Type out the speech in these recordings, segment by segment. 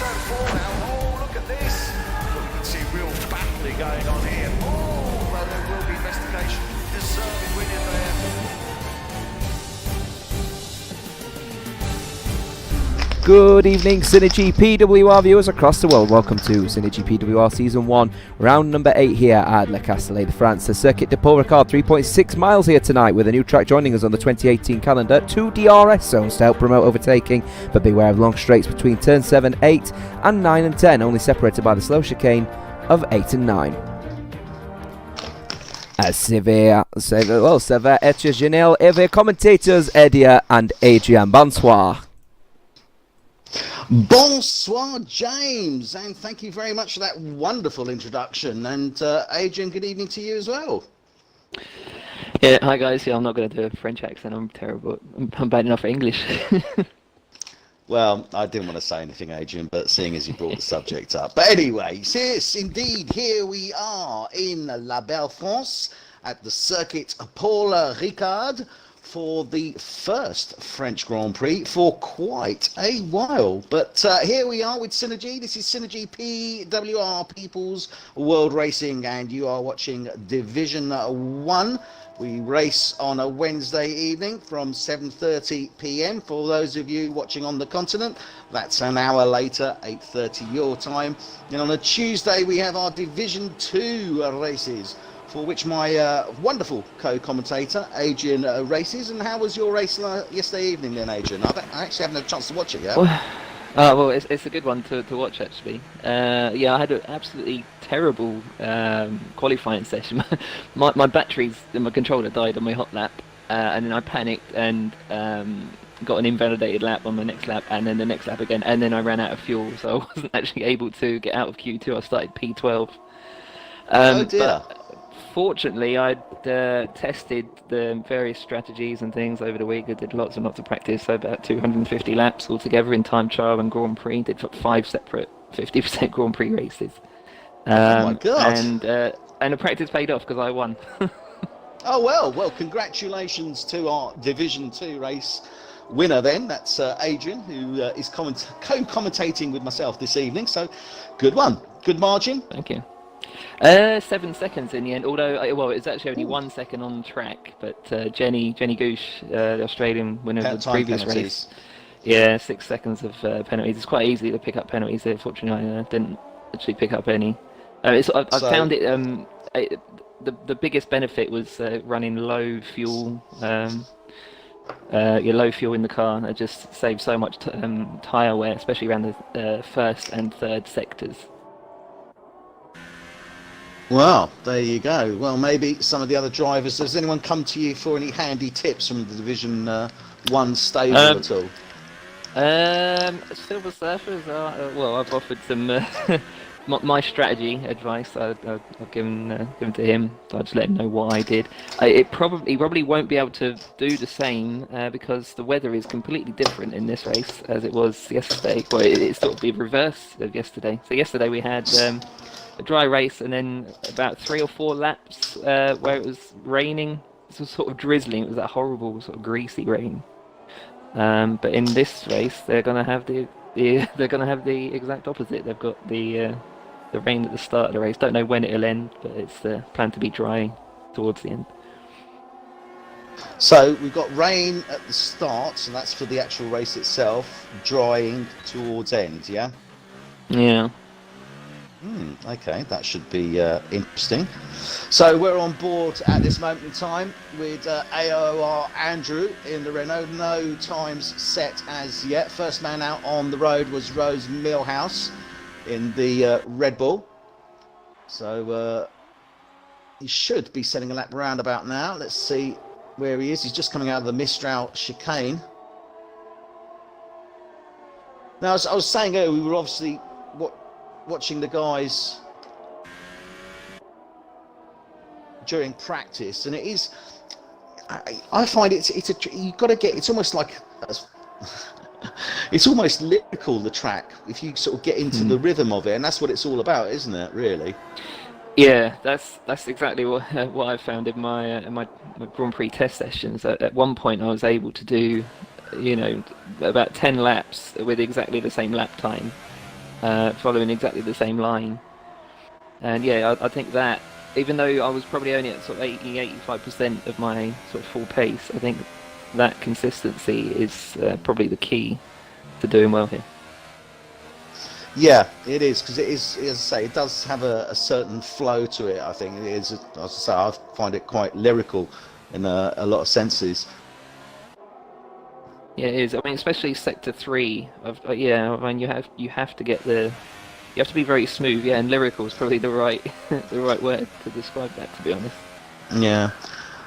turn 4 now. Oh, look at this. Look, you can see real battling going on here. Oh, well, there will be investigation. Deserving winning there. Good evening, SynergyPWR viewers across the world. Welcome to SynergyPWR Season 1, round number 8 here at Le Castellet de France. The Circuit de Paul Ricard, 3.6 miles here tonight with a new track joining us on the 2018 calendar. 2 DRS zones to help promote overtaking, but beware of long straights between turn 7, 8 and 9 and 10, only separated by the slow chicane of 8 and 9. Sévère et Janelle et vos commentators Edia and Adrian. Bonsoir. Bonsoir, James, and thank you very much for that wonderful introduction. And Adrian, good evening to you as well. Yeah, hi guys. Yeah, I'm not going to do a French accent. I'm terrible. I'm bad enough at English. Well, I didn't want to say anything, Adrian, but seeing as you brought the subject up. But anyway, yes, indeed, here we are in La Belle France at the Circuit Paul Ricard for the first French Grand Prix for quite a while. But here we are with Synergy. This is SynergyPWR People's World Racing, and you are watching Division 1. We race on a Wednesday evening from 7:30 p.m. for those of you watching on the continent. That's an hour later, 8:30 your time. And on a Tuesday we have our Division 2 races, for which my wonderful co-commentator Adrian races. And how was your race yesterday evening then, Adrian? I actually haven't had a chance to watch it yet. Well, it's a good one to watch actually. Yeah, I had an absolutely terrible qualifying session. my batteries in my controller died on my hot lap, and then I panicked and got an invalidated lap on my next lap, and then the next lap again, and then I ran out of fuel, so I wasn't actually able to get out of Q2. I started P12. Oh dear. But fortunately, I'd tested the various strategies and things over the week. I did lots and lots of practice, so about 250 laps altogether in time trial and Grand Prix. Did 5 separate 50% Grand Prix races. Oh my God. And the practice paid off because I won. Oh well, congratulations to our Division 2 race winner then. That's Adrian, who is co-commentating with myself this evening. So good one, good margin. Thank you. 7 seconds in the end, although, well, it's actually only 1 second on track, but Jenny Goosh, the Australian winner of the previous race, yeah, 6 seconds of penalties. It's quite easy to pick up penalties there. Fortunately, I didn't actually pick up any. I found it, the biggest benefit was running low fuel, low fuel in the car. It just saved so much tyre wear, especially around the first and third sectors. Well, there you go. Well, maybe some of the other drivers. Has anyone come to you for any handy tips from the Division 1 stable at all? Silver Surfers. Well, I've offered some my strategy advice. I've given to him. I'll just let him know what I did. He probably won't be able to do the same because the weather is completely different in this race as it was yesterday. Well, it's sort of the reverse of yesterday. So yesterday we had a dry race, and then about 3 or 4 laps where it was raining. It was sort of drizzling. It was that horrible sort of greasy rain. But in this race, they're going to have the exact opposite. They've got the rain at the start of the race. Don't know when it'll end, but it's planned to be dry towards the end. So we've got rain at the start, so that's for the actual race itself. Drying towards end, yeah. Yeah. Okay, that should be interesting. So we're on board at this moment in time with AOR Andrew in the Renault. No times set as yet. First man out on the road was Rose Millhouse in the Red Bull. So he should be setting a lap round about now. Let's see where he is. He's just coming out of the Mistral chicane. Now, as I was saying earlier, we were obviously watching the guys during practice, and it is, I find you've got to get, it's almost like it's almost lyrical, the track, if you sort of get into the rhythm of it, and that's what it's all about, isn't it, really? Yeah, that's exactly what I found in my Grand Prix test sessions. At one point I was able to do, about 10 laps with exactly the same lap time. following exactly the same line. And yeah, I think that even though I was probably only at sort of 80-85% of my sort of full pace, I think that consistency is probably the key to doing well here. Yeah, it is, because it is, as I say, it does have a certain flow to it. I think it is, as I say, I find it quite lyrical in a lot of senses. Yeah, it is. I mean, especially sector 3 of yeah. I mean, you have to get the you have to be very smooth. Yeah, and lyrical is probably the right the right word to describe that, to be honest. Yeah,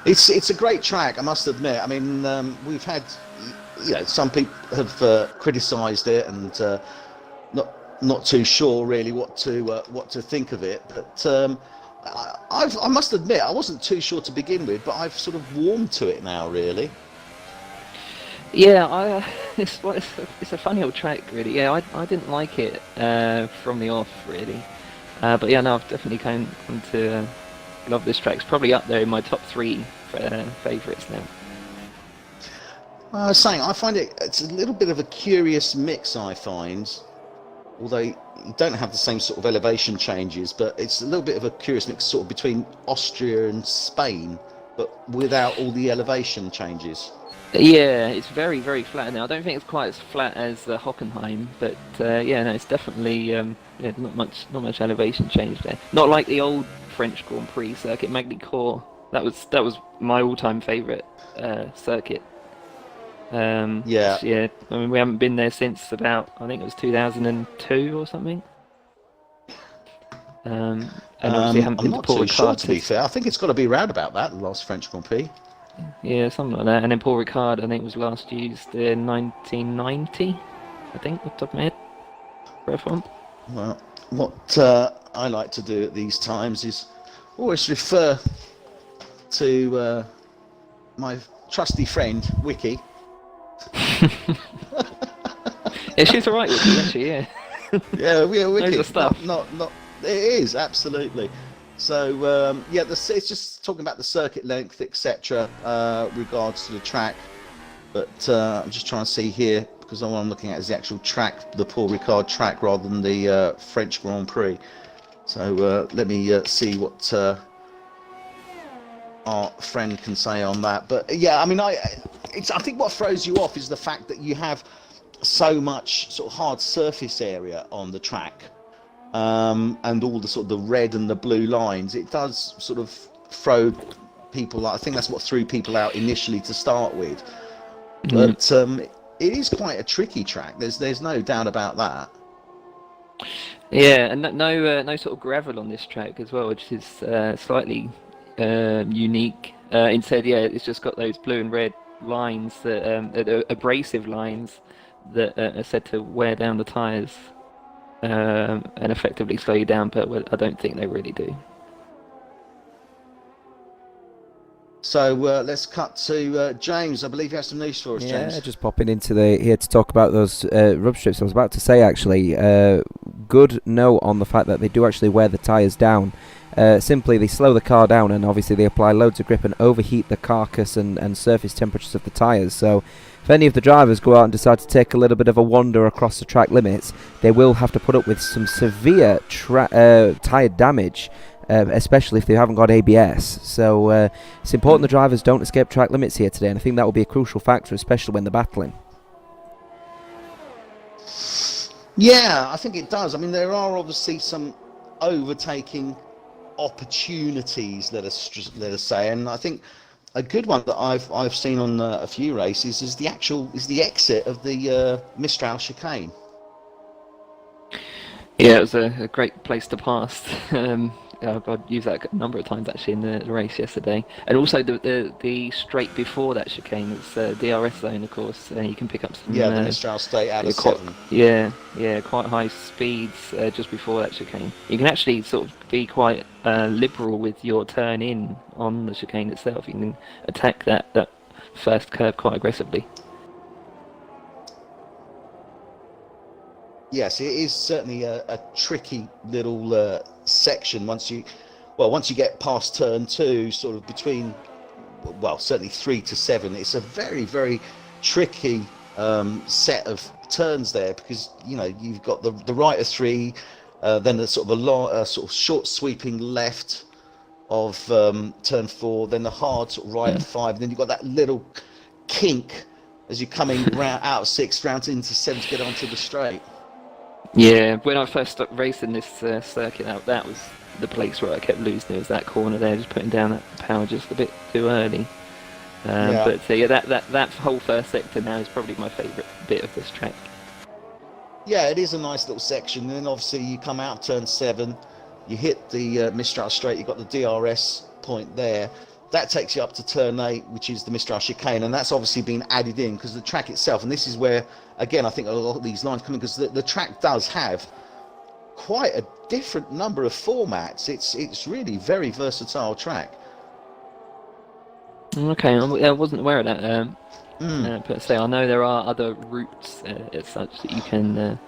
it's a great track, I must admit. I mean, we've had, some people have criticised it and not too sure really what to think of it, but I must admit I wasn't too sure to begin with, but I've sort of warmed to it now, really. Yeah, it's a funny old track, really. Yeah, I didn't like it from the off, really. But yeah, no, I've definitely come to love this track. It's probably up there in my top 3 favourites now. I was saying, I find it's a little bit of a curious mix, I find, although you don't have the same sort of elevation changes, but it's a little bit of a curious mix sort of between Austria and Spain, but without all the elevation changes. Yeah, it's very, very flat now. I don't think it's quite as flat as Hockenheim, but yeah, no, it's definitely yeah, not much elevation change there. Not like the old French Grand Prix circuit, Magny-Cours. That was my all-time favourite circuit. Yeah. Yeah. I mean, we haven't been there since about, I think it was 2002 or something. And obviously haven't been I'm not to Paul too sure, Ricard to be fair. I think it's got to be around about that, the last French Grand Prix. Yeah, something like that. And then Paul Ricard, I think, was last used in 1990, I think, off the top of my head. Reference. Well, what I like to do at these times is always refer to my trusty friend, Wiki. Yeah, she's alright with you, actually, yeah. Yeah, Wiki. Knows the stuff. Not. It is, absolutely. So yeah, it's just talking about the circuit length, etc. Regards to the track, but I'm just trying to see here, because what I'm looking at is the actual track, the Paul Ricard track, rather than the French Grand Prix. So let me see what our friend can say on that. But yeah, I mean, I think what throws you off is the fact that you have so much sort of hard surface area on the track. And all the sort of the red and the blue lines, it does sort of throw people out. I think that's what threw people out initially to start with. But it is quite a tricky track. There's no doubt about that. Yeah, and no sort of gravel on this track as well, which is slightly unique. Instead, yeah, it's just got those blue and red lines that abrasive lines that are said to wear down the tyres. And effectively slow you down, but I don't think they really do. So let's cut to James. I believe you have some news for us, James. Yeah, just popping into here to talk about those rub strips. I was about to say, actually, good note on the fact that they do actually wear the tyres down. Simply, they slow the car down, and obviously they apply loads of grip and overheat the carcass and surface temperatures of the tyres. So if any of the drivers go out and decide to take a little bit of a wander across the track limits, they will have to put up with some severe tyre damage, especially if they haven't got ABS. So it's important the drivers don't escape track limits here today, and I think that will be a crucial factor, especially when they're battling. Yeah, I think it does. I mean, there are obviously some overtaking opportunities, let us say, and I think a good one that I've seen on a few races is the exit of the Mistral chicane. Yeah, it was a great place to pass. I've used that a number of times actually in the race yesterday, and also the straight before that chicane. It's DRS zone, of course. You can pick up some. Yeah, the Mistral stay out of 7. Yeah, quite high speeds just before that chicane. You can actually sort of be quite liberal with your turn in on the chicane itself. You can attack that first curve quite aggressively. Yes, it is certainly a tricky little section once you get past turn 2, sort of between, well, certainly 3 to 7. It's a very, very tricky set of turns there, because you've got the right of 3, then the sort of sort of short sweeping left of turn 4, then the hard sort of right of 5, and then you've got that little kink as you're coming out of 6 round into 7 to get onto the straight. Yeah, when I first started racing this circuit out, that was the place where I kept losing. It was that corner there, just putting down that power just a bit too early. But that whole first sector now is probably my favourite bit of this track. Yeah, it is a nice little section. And then obviously you come out turn 7, you hit the Mistral straight, you've got the DRS point there. That takes you up to turn 8, which is the Mistral chicane, and that's obviously been added in because the track itself, and this is where, again, I think a lot of these lines come in, because the track does have quite a different number of formats. It's really very versatile track. Okay, I wasn't aware of that. Per se, I know there are other routes as such that you can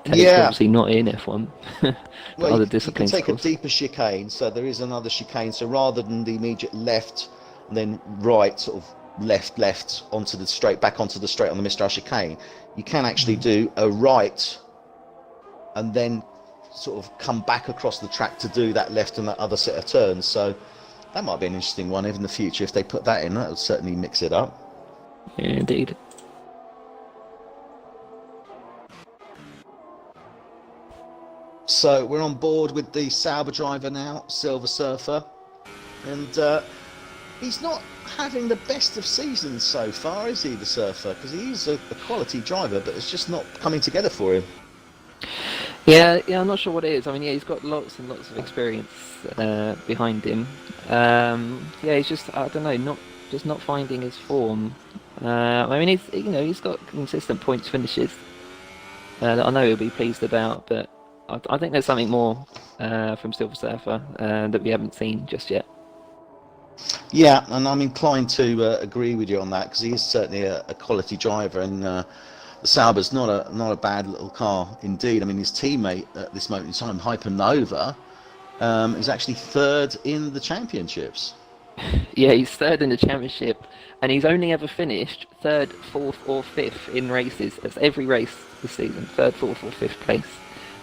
take. Yeah. Obviously, not in F1, but Well, other you disciplines. can take of a course. deeper chicane, so there is another chicane. So rather than the immediate left and then right, sort of left onto the straight, back onto the straight on the Mistral chicane, you can actually do a right and then sort of come back across the track to do that left and that other set of turns. So that might be an interesting one in the future if they put that in. That would certainly mix it up. Yeah, indeed. So we're on board with the Sauber driver now, Silver Surfer, and he's not having the best of seasons so far, is he, the Surfer? Because he's a quality driver, but it's just not coming together for him. Yeah, I'm not sure what it is. I mean, yeah, he's got lots and lots of experience behind him. Yeah, he's just, I don't know, not finding his form. I mean, he's got consistent points finishes that I know he'll be pleased about, but I think there's something more from Silver Surfer that we haven't seen just yet. Yeah, and I'm inclined to agree with you on that, because he is certainly a quality driver, and the Sauber's not a bad little car indeed. I mean, his teammate at this moment in time, Hypernova, is actually 3rd in the championships. Yeah, he's 3rd in the championship, and he's only ever finished 3rd, 4th, or 5th in races. That's every race this season, 3rd, 4th, or 5th place.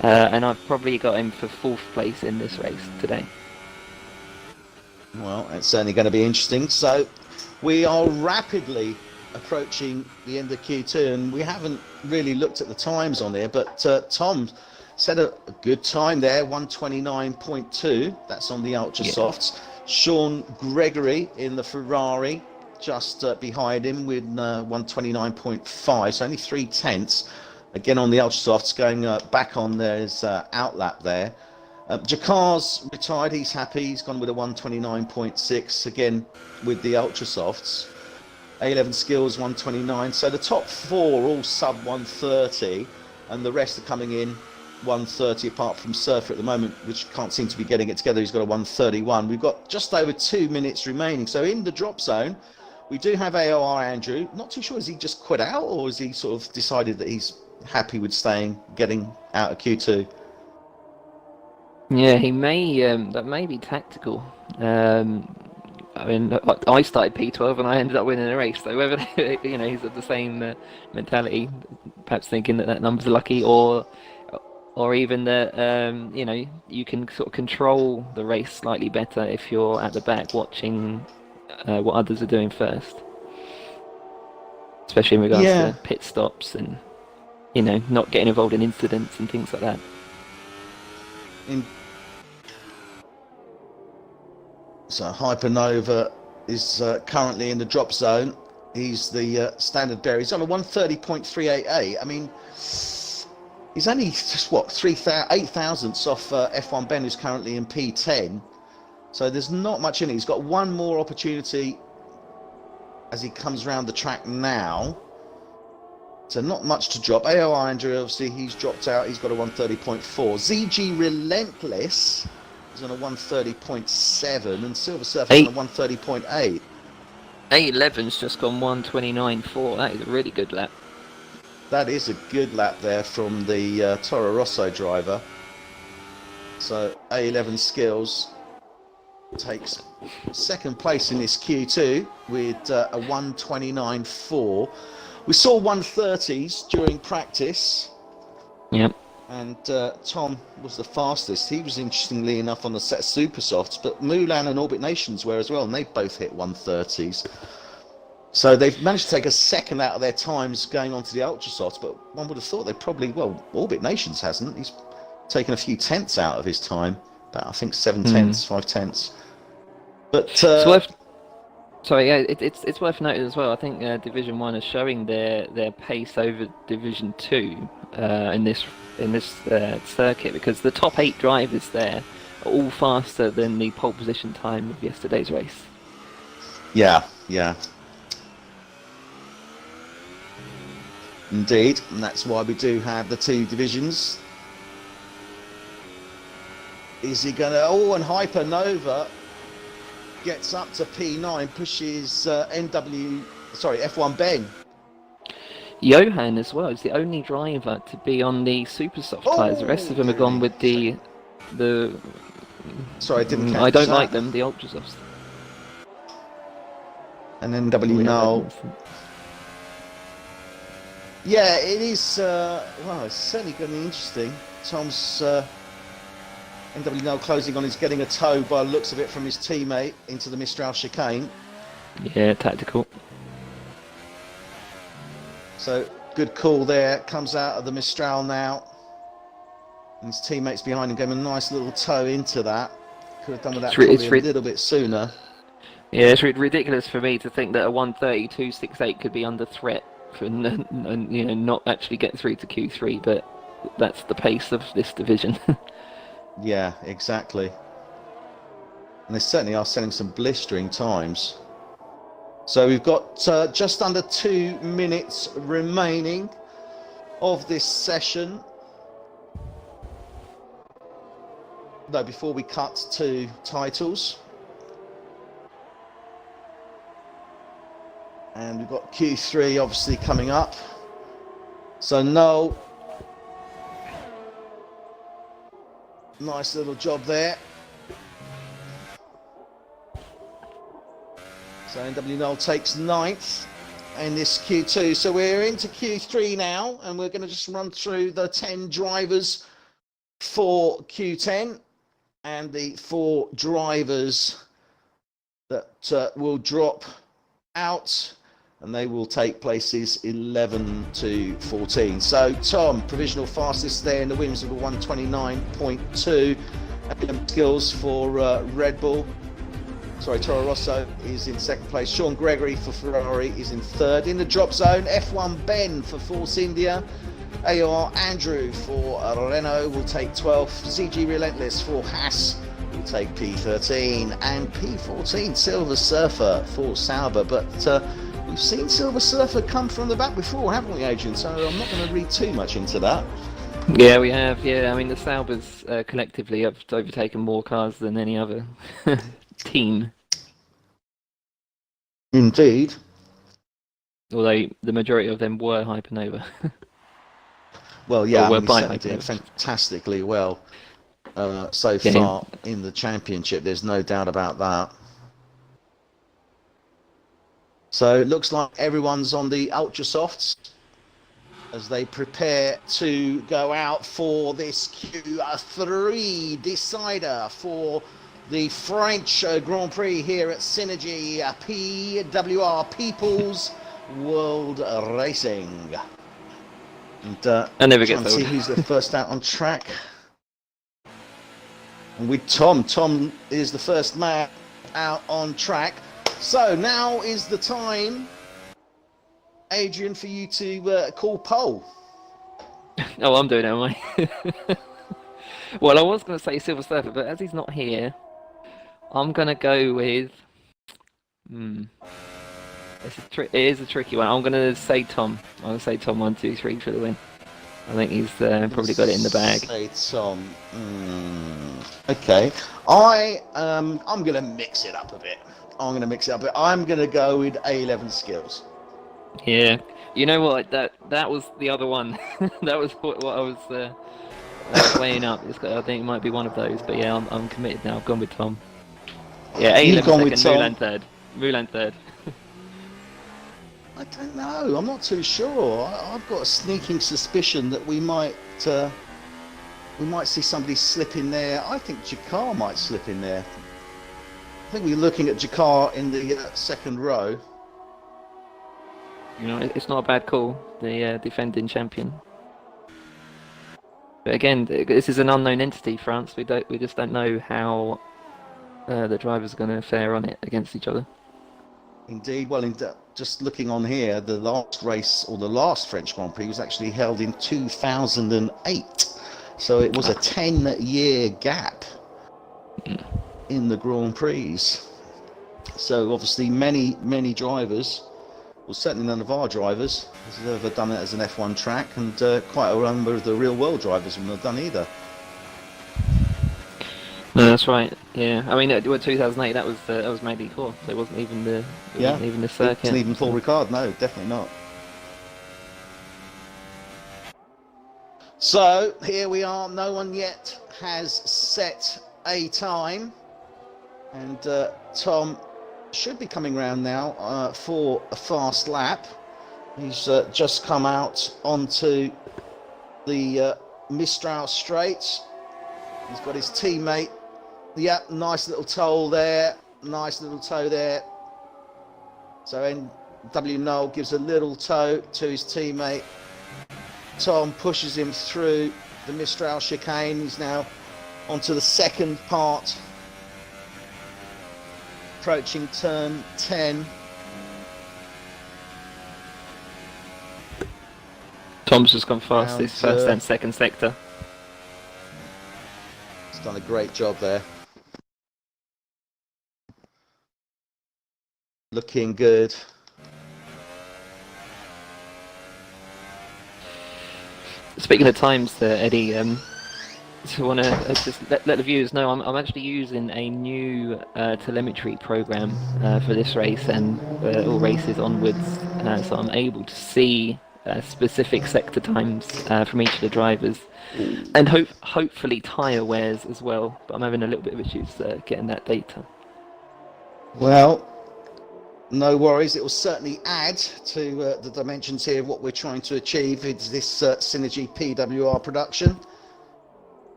And I've probably got him for 4th place in this race today. Well, it's certainly going to be interesting. So we are rapidly approaching the end of Q2, and we haven't really looked at the times on there, but Tom set a good time there, 129.2. That's on the Ultra Softs. Sean Gregory in the Ferrari just behind him with 129.5, so only 3/10. Again on the Ultra Softs, going back on his outlap there. Jakar's retired, he's happy, he's gone with a 129.6, again with the Ultra Softs. A11 Skills 129, so the top 4 all sub 130, and the rest are coming in 130, apart from Surfer at the moment, which can't seem to be getting it together. He's got a 131. We've got just over 2 minutes remaining, so in the drop zone we do have AOR Andrew. Not too sure, has he just quit out, or has he sort of decided that he's happy with getting out of Q2? Yeah, he may. That may be tactical. I mean, I started P12 and I ended up winning a race. So whether he's of the same mentality, perhaps thinking that number's lucky, or even that you can sort of control the race slightly better if you're at the back watching what others are doing first, especially in regards to pit stops and not getting involved in incidents and things like that. So Hypernova is currently in the drop zone. He's the standard bearer. He's on a 130.388. I mean, he's only just 8 thousandths off F1 Ben, who's currently in P10. So there's not much in it. He's got one more opportunity as he comes around the track now. So not much to drop. AO Andrew, obviously, he's dropped out. He's got a 130.4. ZG Relentless is on a 130.7, and Silver Surfer on a 130.8. A11's just gone 129.4. That is a really good lap. That is a good lap there from the Toro Rosso driver. So A11 Skills takes 2nd place in this Q2 with a 129.4. We saw 130s during practice. Yep. And Tom was the fastest. He was, interestingly enough, on the set of super softs, but Mulan and Orbit Nations were as well, and they both hit 130s. So they've managed to take a second out of their times going on to the ultra softs, but one would have thought they probably, well, Orbit Nations hasn't. He's taken a few tenths out of his time, about I think 7 tenths, 5 tenths. But it's worth noting as well. I think Division 1 is showing their pace over Division 2 in this circuit, because the top 8 drivers there are all faster than the pole position time of yesterday's race. Yeah. Indeed, and that's why we do have the 2 divisions. Is he going to... Oh, and Hypernova gets up to P9, pushes F1 Ben. Johan as well is the only driver to be on the super soft tyres. The rest of them have gone with the Sorry, I didn't catch I don't that. like them, the ultra softs. And NW Null. Yeah, it is. Well, it's certainly going to be interesting. Tom's NW Null closing on is getting a tow by the looks of it from his teammate into the Mistral chicane. Yeah, tactical. So good call there. Comes out of the Mistral now. And his teammates behind him gave him a nice little tow into that. Could have done with that probably a little bit sooner. Yeah, it's ridiculous for me to think that a 1:32.68 could be under threat and you know, not actually get through to Q3, but that's the pace of this division. Yeah, exactly. And they certainly are selling some blistering times. So we've got just under 2 minutes remaining of this session. No, before we cut to titles. And we've got Q3 obviously coming up. So Noel, nice little job there. So NW Noel takes 9th in this Q2. So we're into Q3 now, and we're going to just run through the 10 drivers for Q10 and the 4 drivers that will drop out, and they will take places 11 to 14. So Tom, provisional fastest there in the wins with a 129.2. Skills for Red Bull. Sorry, Toro Rosso is in 2nd place. Sean Gregory for Ferrari is in 3rd. In the drop zone, F1 Ben for Force India. AOR Andrew for Renault will take 12th. CG Relentless for Haas will take P13. And P14, Silver Surfer for Sauber. But we've seen Silver Surfer come from the back before, haven't we, Adrian? So I'm not going to read too much into that. Yeah, we have. Yeah, I mean, the Saubers collectively have overtaken more cars than any other team. Indeed. Although the majority of them were Hypernova. Well, yeah, Or I mean, were he's certainly doing fantastically well so far in the championship. There's no doubt about that. So it looks like everyone's on the ultra softs as they prepare to go out for this Q3 decider for the French Grand Prix here at Synergy PWR, People's World Racing. And I never get see who's the first out on track. And with Tom is the first man out on track. So now is the time, Adrian, for you to call pole. Oh, I'm doing it, am I? Well, I was going to say Silver Surfer, but as he's not here, I'm going to go with... It is a tricky one. I'm going to say Tom. I'm going to say Tom 1, 2, 3 for the win. I think he's probably got it in the bag. Say Tom. Okay. I'm going to mix it up a bit. I'm going to go with A11 skills. Yeah. You know what? That was the other one. That was what I was weighing up. I think it might be one of those. But yeah, I'm committed now. I've gone with Tom. Yeah, A11 second, Mulan third. don't know. I'm not too sure. I've got a sneaking suspicion that we might see somebody slip in there. I think Jakar might slip in there. I think we're looking at Jakar in the second row. You know, it's not a bad call. The defending champion. But again, this is an unknown entity, France. We just don't know how the drivers are going to fare on it against each other. Indeed. Well, just looking on here, the last race, or the last French Grand Prix, was actually held in 2008. So it was a 10-year gap in the Grand Prix. So obviously many drivers, well, certainly none of our drivers has ever done it as an F1 track, and quite a number of the real world drivers wouldn't have done either. No, that's right. Yeah, I mean, 2008. That was mainly cool. So it wasn't even the circuit. It wasn't even Paul Ricard. No, definitely not. So here we are. No one yet has set a time, and Tom should be coming round now for a fast lap. He's just come out onto the Mistral Straight. He's got his teammate. Yeah, nice little toe there. Nice little toe there. So NW Noel gives a little toe to his teammate. Tom pushes him through the Mistral chicane. He's now onto the second part. Approaching turn 10. Tom's just gone fast this first and second sector. He's done a great job there. Looking good. Speaking of times there, Eddie, just want to just let the viewers know I'm actually using a new telemetry program for this race and all races onwards, so I'm able to see specific sector times from each of the drivers, and hopefully tyre wears as well, but I'm having a little bit of issues getting that data. Well, no worries, it will certainly add to the dimensions here of what we're trying to achieve with this SynergyPWR production.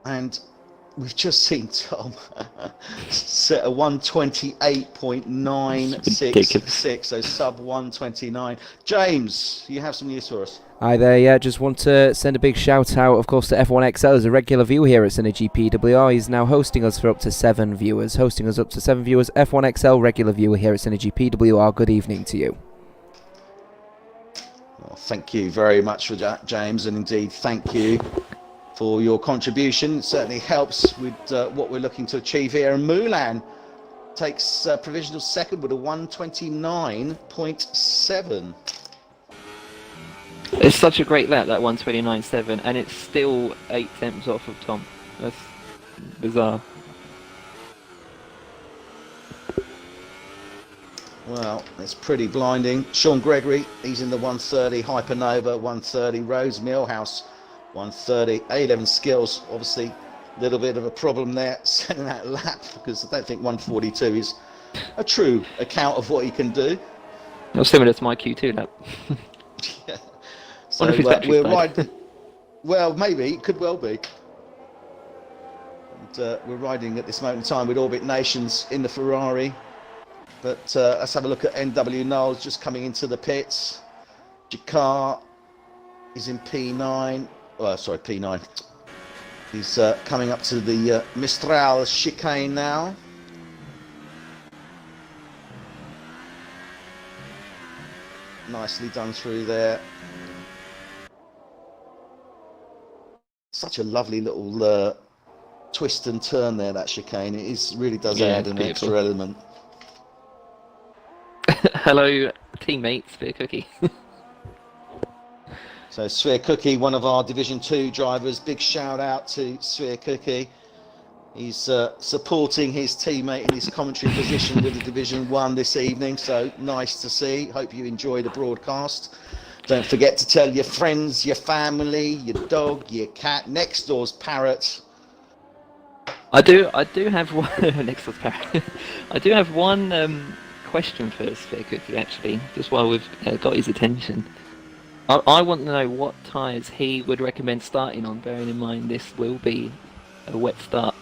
And we've just seen Tom set a 128.966, so sub 129. James, you have some news for us? Hi there, yeah, just want to send a big shout out, of course, to F1XL as a regular viewer here at SynergyPWR. He's now hosting us for up to 7 viewers. F1XL, regular viewer here at SynergyPWR. Good evening to you. Well, thank you very much for that, James, and indeed thank you for your contribution. It certainly helps with what we're looking to achieve here. And Mulan takes provisional second with a 129.7. It's such a great lap, that 129.7, and it's still 8 tenths off of Tom. That's bizarre. Well, it's pretty blinding. Sean Gregory, he's in the 130. Hypernova, 130. Rose Millhouse, 130. A11 Skills, obviously a little bit of a problem there, setting that lap, because I don't think 142 is a true account of what he can do. Well, similar to my Q2 lap. Yeah. So we're riding. Well, maybe it could well be. And, we're riding at this moment in time with Orbit Nations in the Ferrari. But let's have a look at NW Knowles just coming into the pits. Jakar is in P9. Sorry, P9. He's coming up to the Mistral chicane now. Nicely done through there. Such a lovely little twist and turn there, that chicane. It really does add an extra element. Hello, teammate, Sphere Cookie. So Sphere Cookie, one of our Division 2 drivers. Big shout out to Sphere Cookie. He's supporting his teammate in his commentary position with the Division 1 this evening. So nice to see. Hope you enjoy the broadcast. Don't forget to tell your friends, your family, your dog, your cat, next door's parrot. I do have one next door's parrot. I do have one question for Sphere Cookie actually, just while we've got his attention. I want to know what tyres he would recommend starting on, bearing in mind this will be a wet start.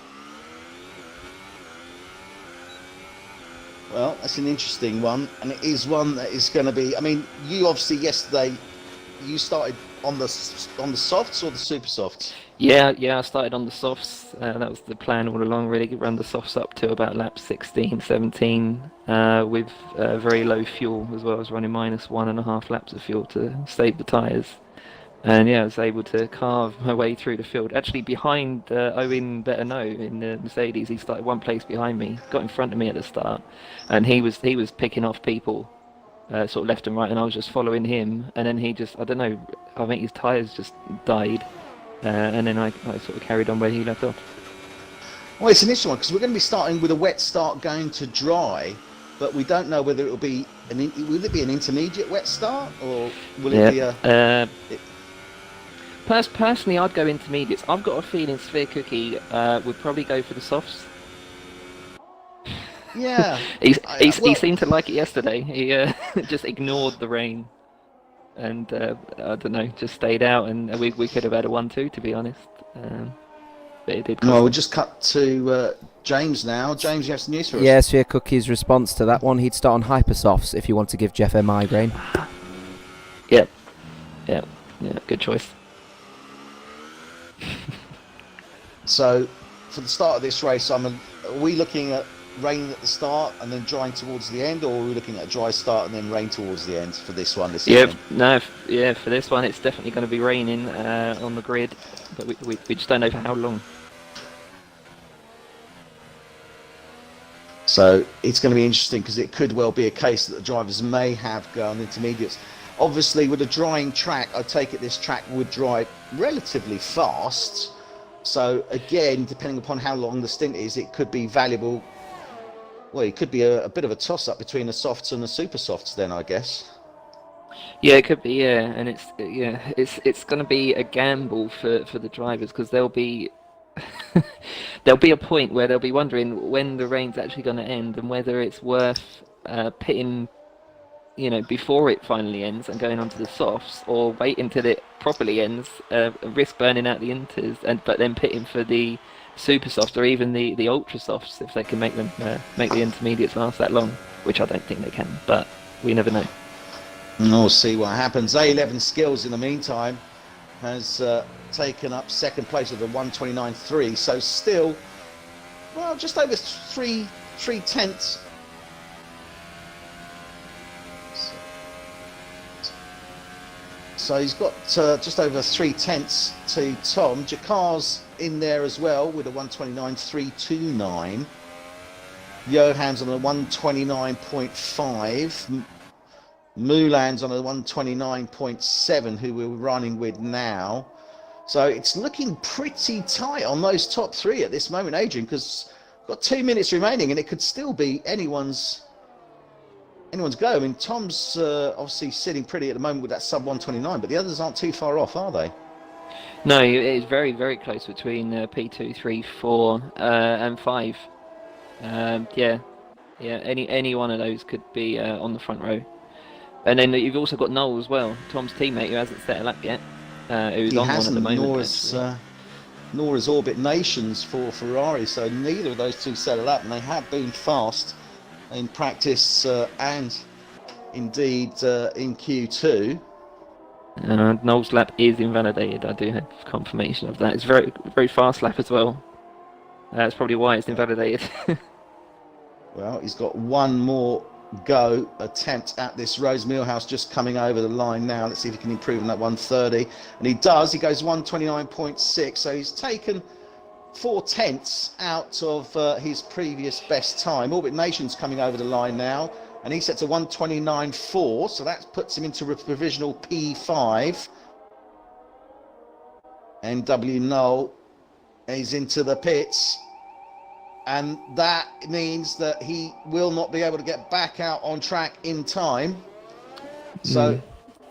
Well, that's an interesting one, and it is one that is going to be. I mean, you obviously yesterday you started on the softs or the super softs. Yeah, I started on the softs. That was the plan all along, really. Run the softs up to about lap 16, 17, with very low fuel as well. I was running minus 1.5 laps of fuel to save the tyres. And yeah, I was able to carve my way through the field. Actually, behind Owen Better in the Mercedes, he started one place behind me, got in front of me at the start, and he was picking off people, sort of left and right, and I was just following him. And then he just, I don't know, I think his tyres just died, and then I sort of carried on where he left off. Well, it's an interesting one because we're going to be starting with a wet start going to dry, but we don't know whether it will be will it be an intermediate wet start or will it be a? Personally, I'd go intermediates. I've got a feeling Sphere Cookie would probably go for the softs. Yeah. He seemed to like it yesterday. He just ignored the rain. And, I don't know, just stayed out. And we could have had a 1-2, to be honest. But it did. Well, we'll just cut to James now. James, you have some news for us? Yeah, Sphere Cookie's response to that one, he'd start on Hypersofts if you want to give Jeff a migraine. Yeah, good choice. So, for the start of this race, are we looking at rain at the start and then drying towards the end, or are we looking at a dry start and then rain towards the end for this one? For this one, it's definitely going to be raining on the grid, but we just don't know for how long. So it's going to be interesting because it could well be a case that the drivers may have gone intermediates. Obviously, with a drying track, I take it this track would dry relatively fast. So again, depending upon how long the stint is, it could be valuable. Well, it could be a bit of a toss-up between the softs and the super softs then, I guess. Yeah, it could be, yeah. And it's going to be a gamble for the drivers because there'll be a point where they'll be wondering when the rain's actually going to end and whether it's worth pitting, before it finally ends and going on to the softs, or wait until it properly ends, risk burning out the inters, but then pitting for the super softs or even the ultra softs if they can make the intermediates last that long, which I don't think they can, but we never know. We'll see what happens. A11 Skills in the meantime has taken up second place with a 1:29.3, so still, well, just over three tenths. So he's got just over 3 tenths to Tom. Jakar's in there as well with a 1:29.329. Johan's on a 1:29.5. Mulan's on a 1:29.7, who we're running with now. So it's looking pretty tight on those top three at this moment, Adrian, because we've got 2 minutes remaining and it could still be anyone's go. I mean, Tom's obviously sitting pretty at the moment with that sub 1:29, but the others aren't too far off, are they? No, it is very, very close between P2, 3, 4 and 5. Any one of those could be on the front row. And then you've also got Noel as well, Tom's teammate, who hasn't set a lap yet, who's on one at the moment. Nor has Orbit Nations for Ferrari, so neither of those two set a lap, and they have been fast in practice and indeed in Q2. Noel's lap is invalidated. I do have confirmation of that. It's very, very fast lap as well. That's probably why it's invalidated. Well, he's got one more go attempt at this. Rose Millhouse just coming over the line now. Let's see if he can improve on that 1:30, and he does. He goes 1:29.6, so he's taken 4 tenths out of his previous best time. Orbit Nation's coming over the line now, and he sets a 1:29.4, so that puts him into a provisional P5. NW Noel is into the pits, and that means that he will not be able to get back out on track in time, so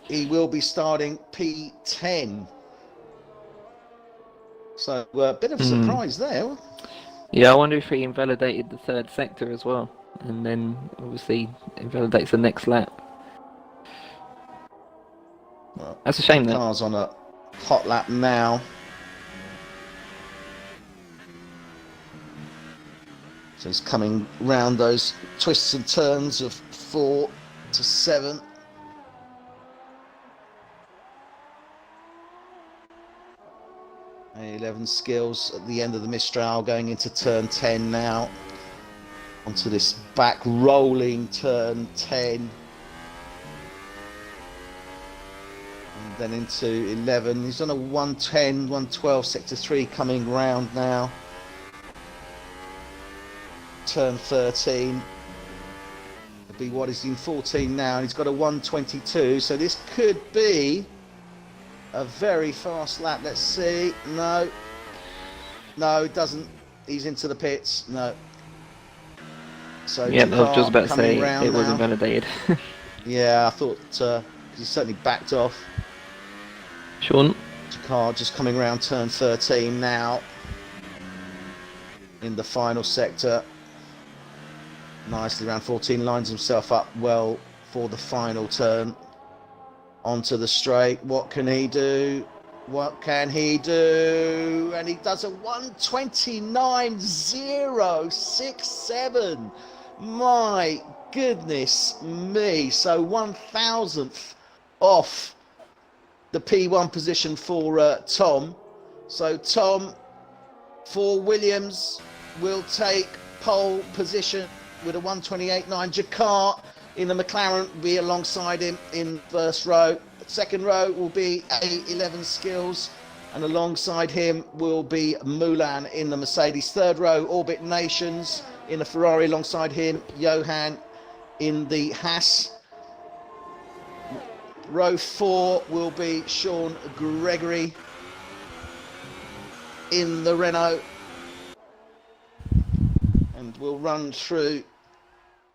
he will be starting P10. So a bit of a surprise there. Yeah, I wonder if he invalidated the third sector as well. and then obviously invalidates the next lap. Well, That's a shame, though. Car's on a hot lap now. So he's coming round those twists and turns of 4 to 7. A11 skills at the end of the Mistral, going into turn 10 now. Onto this back rolling turn 10. And then into 11. He's on a 110, 112, sector 3 coming round now. Turn 13. It'll be what is in 14 now. And he's got a 122, so this could be a very fast lap. Let's see. No, it doesn't. He's into the pits. No. So Yeah, I was just about to say it was now. invalidated. Yeah, I thought he's certainly backed off. Sean? Car just coming around turn 13 now in the final sector. Nicely around 14, lines himself up well for the final turn. Onto the straight. What can he do? What can he do? And he does a 129.067. My goodness me. So 1,000th off the P1 position for Tom. So Tom for Williams will take pole position with a 128.9. Jakar in the McLaren will be alongside him in first row. Second row will be A11 Skills, and alongside him will be Mulan in the Mercedes. Third row, Orbit Nations in the Ferrari, alongside him Johan in the Haas. Row 4 will be Sean Gregory in the Renault. And we'll run through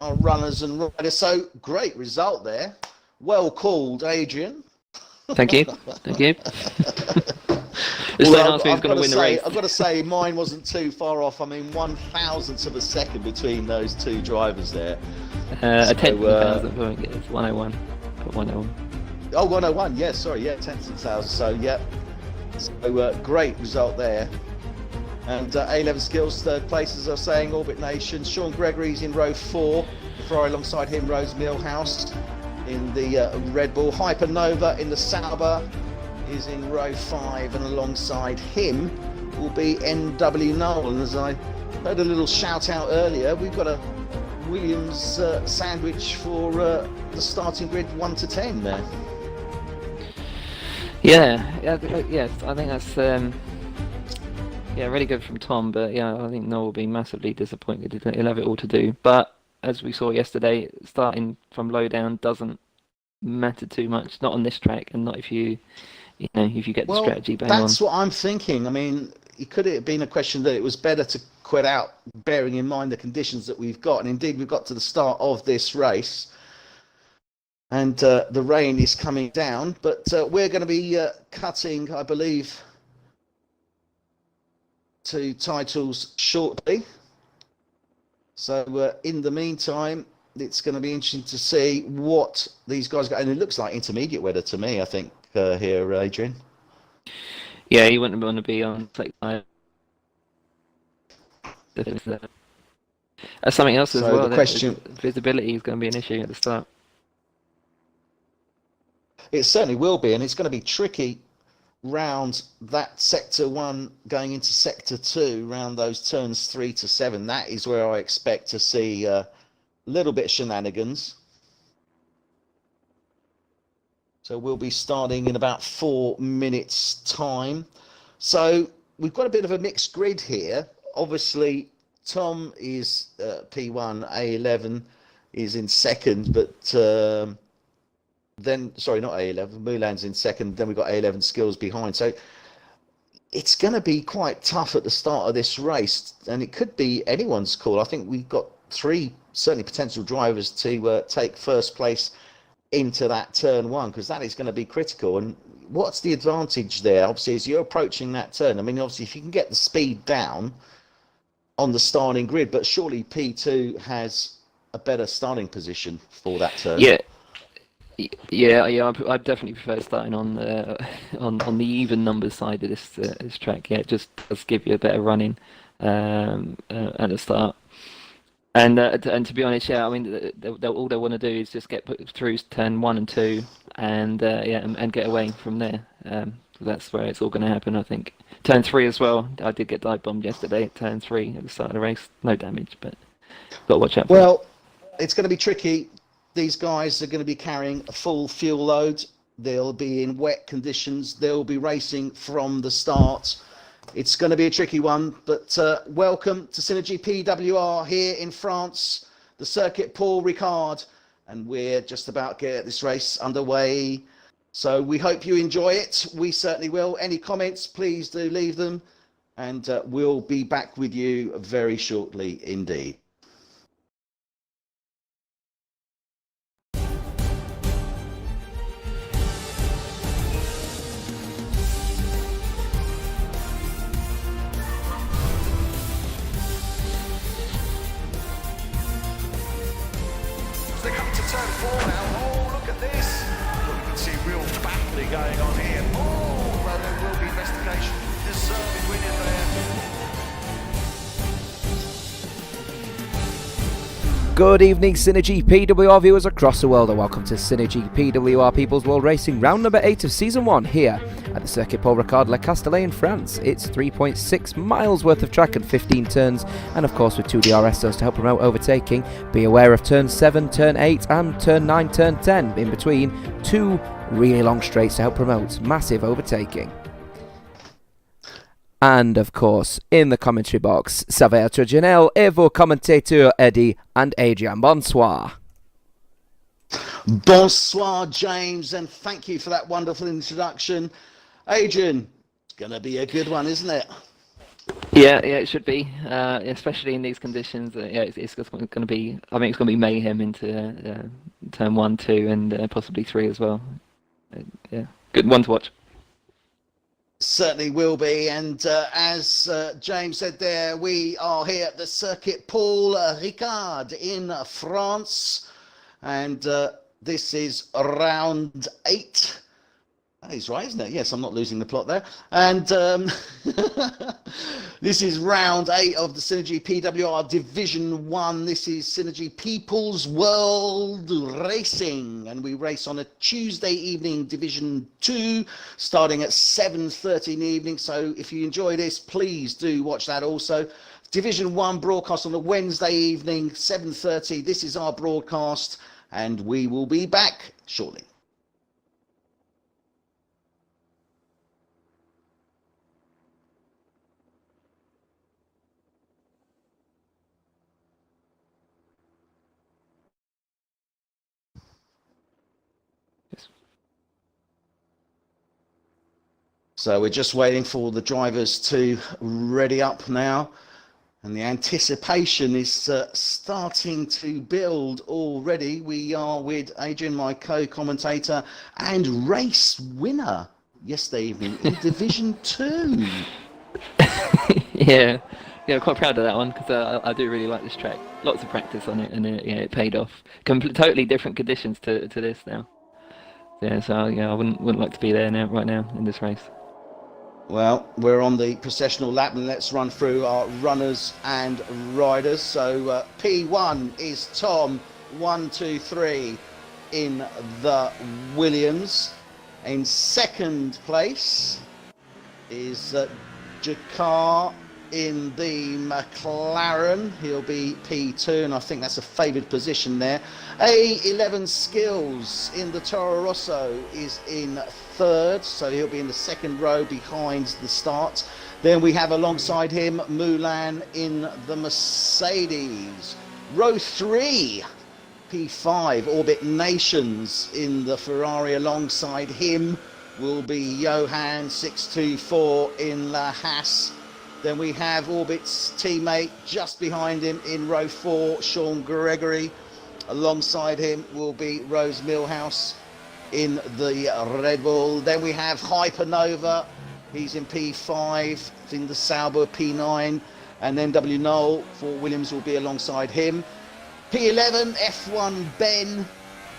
our runners and riders. So great result there. Well called, Adrian. Thank you. Thank you. Just don't ask who's going to win the race. I've got to say, mine wasn't too far off. I mean, 1,000th of a second between those two drivers there. A tenth of a thousand. It's 101. Put 101. Oh, 101. Yeah, sorry. Yeah, tenth of a thousand. So, yeah. So, great result there. And A11 Skills, third place, as I was saying, Orbit Nation. Sean Gregory's in row 4. Ferrari alongside him, Rose Millhouse in the Red Bull. Hypernova in the Sauber is in row 5, and alongside him will be NW Noel. And as I heard a little shout out earlier, we've got a Williams sandwich for the starting grid 1 to 10 there. Yes, I think that's really good from Tom, but yeah, I think Noel will be massively disappointed. He'll have it all to do, but as we saw yesterday, starting from low down doesn't matter too much. Not on this track, and not if you get the strategy bang on. That's what I'm thinking. I mean, it could have been a question that it was better to quit out, bearing in mind the conditions that we've got. And indeed, we've got to the start of this race, and the rain is coming down. But we're going to be cutting, I believe, to titles shortly. So in the meantime, it's going to be interesting to see what these guys got. And it looks like intermediate weather to me, I think, here, Adrian. Yeah, you wouldn't want to be on like that's something else as well. The question, visibility is going to be an issue at the start. It certainly will be, and it's going to be tricky round that sector 1 going into sector 2, round those turns 3 to 7. That is where I expect to see a little bit of shenanigans. So we'll be starting in about 4 minutes time. So we've got a bit of a mixed grid here. Obviously Tom is P1, A11 is in second, but then, sorry, not A11, Mulan's in second, then we've got A11 Skills behind. So it's going to be quite tough at the start of this race, and it could be anyone's call. I think we've got 3 certainly potential drivers to take first place into that turn 1, because that is going to be critical. And what's the advantage there? Obviously, as you're approaching that turn, I mean, obviously, if you can get the speed down on the starting grid, but surely P2 has a better starting position for that turn. Yeah. Yeah. I definitely prefer starting on the on the even numbers side of this track. Yeah, it just does give you a better running at the start. And to be honest, yeah, I mean, all they want to do is just get put through turn 1 and 2, and and get away from there. That's where it's all going to happen, I think. Turn 3 as well. I did get dive bombed yesterday at turn 3 at the start of the race. No damage, but got to watch out for it. Well, it's going to be tricky. These guys are going to be carrying a full fuel load. They'll be in wet conditions. They'll be racing from the start. It's going to be a tricky one, but welcome to Synergy PWR here in France, the circuit Paul Ricard, and we're just about to get this race underway. So we hope you enjoy it. We certainly will. Any comments, please do leave them, and we'll be back with you very shortly indeed. They come to turn 4 now. Oh, look at this. Look, you can see real battling going on here. Oh, well, there will be investigation. Deserving winning there. Good evening, Synergy PWR viewers across the world, and welcome to Synergy PWR People's World Racing, round number 8 of Season 1 here at the Circuit Paul Ricard Le Castellet in France. It's 3.6 miles worth of track and 15 turns, and of course with 2 DRS zones to help promote overtaking. Be aware of turn 7, turn 8 and turn 9, turn 10, in between 2 really long straights to help promote massive overtaking. And of course, in the commentary box, ça va être Janelle et vos commentateurs Eddie and Adrian. Bonsoir. Bonsoir, James, and thank you for that wonderful introduction. Adrian, it's going to be a good one, isn't it? Yeah, it should be, especially in these conditions. Yeah, it's going to be. I think it's going to be mayhem into turn 1, 2, and possibly 3 as well. Yeah, good one to watch. Certainly will be, and as James said there, we are here at the Circuit Paul Ricard in France, and this is round 8. That is right, isn't it? Yes, I'm not losing the plot there. And this is round 8 of the Synergy PWR Division 1. This is Synergy People's World Racing. And we race on a Tuesday evening, Division 2, starting at 7:30 in the evening. So if you enjoy this, please do watch that also. Division 1 broadcast on a Wednesday evening, 7:30. This is our broadcast, and we will be back shortly. So we're just waiting for the drivers to ready up now, and the anticipation is starting to build already. We are with Adrian, my co-commentator and race winner yesterday evening in Division 2. Yeah, quite proud of that one because I do really like this track. Lots of practice on it, and it paid off. Totally different conditions to this now. Yeah, so yeah, I wouldn't like to be there right now in this race. Well, we're on the processional lap, and let's run through our runners and riders. So P1 is Tom, 1, 2, 3 in the Williams. In second place is Jakar in the McLaren. He'll be P2, and I think that's a favoured position there. A11 Skills in the Toro Rosso is in third, so he'll be in the second row behind the start. Then we have alongside him Mulan in the Mercedes. Row 3, P5, Orbit Nations in the Ferrari. Alongside him will be Johan 624 in La Haas. Then we have Orbit's teammate just behind him in row 4, Sean Gregory. Alongside him will be Rose Millhouse in the Red Bull. Then we have Hypernova. He's in P5, in the Sauber P9. And then W. Knoll for Williams will be alongside him. P11, F1 Ben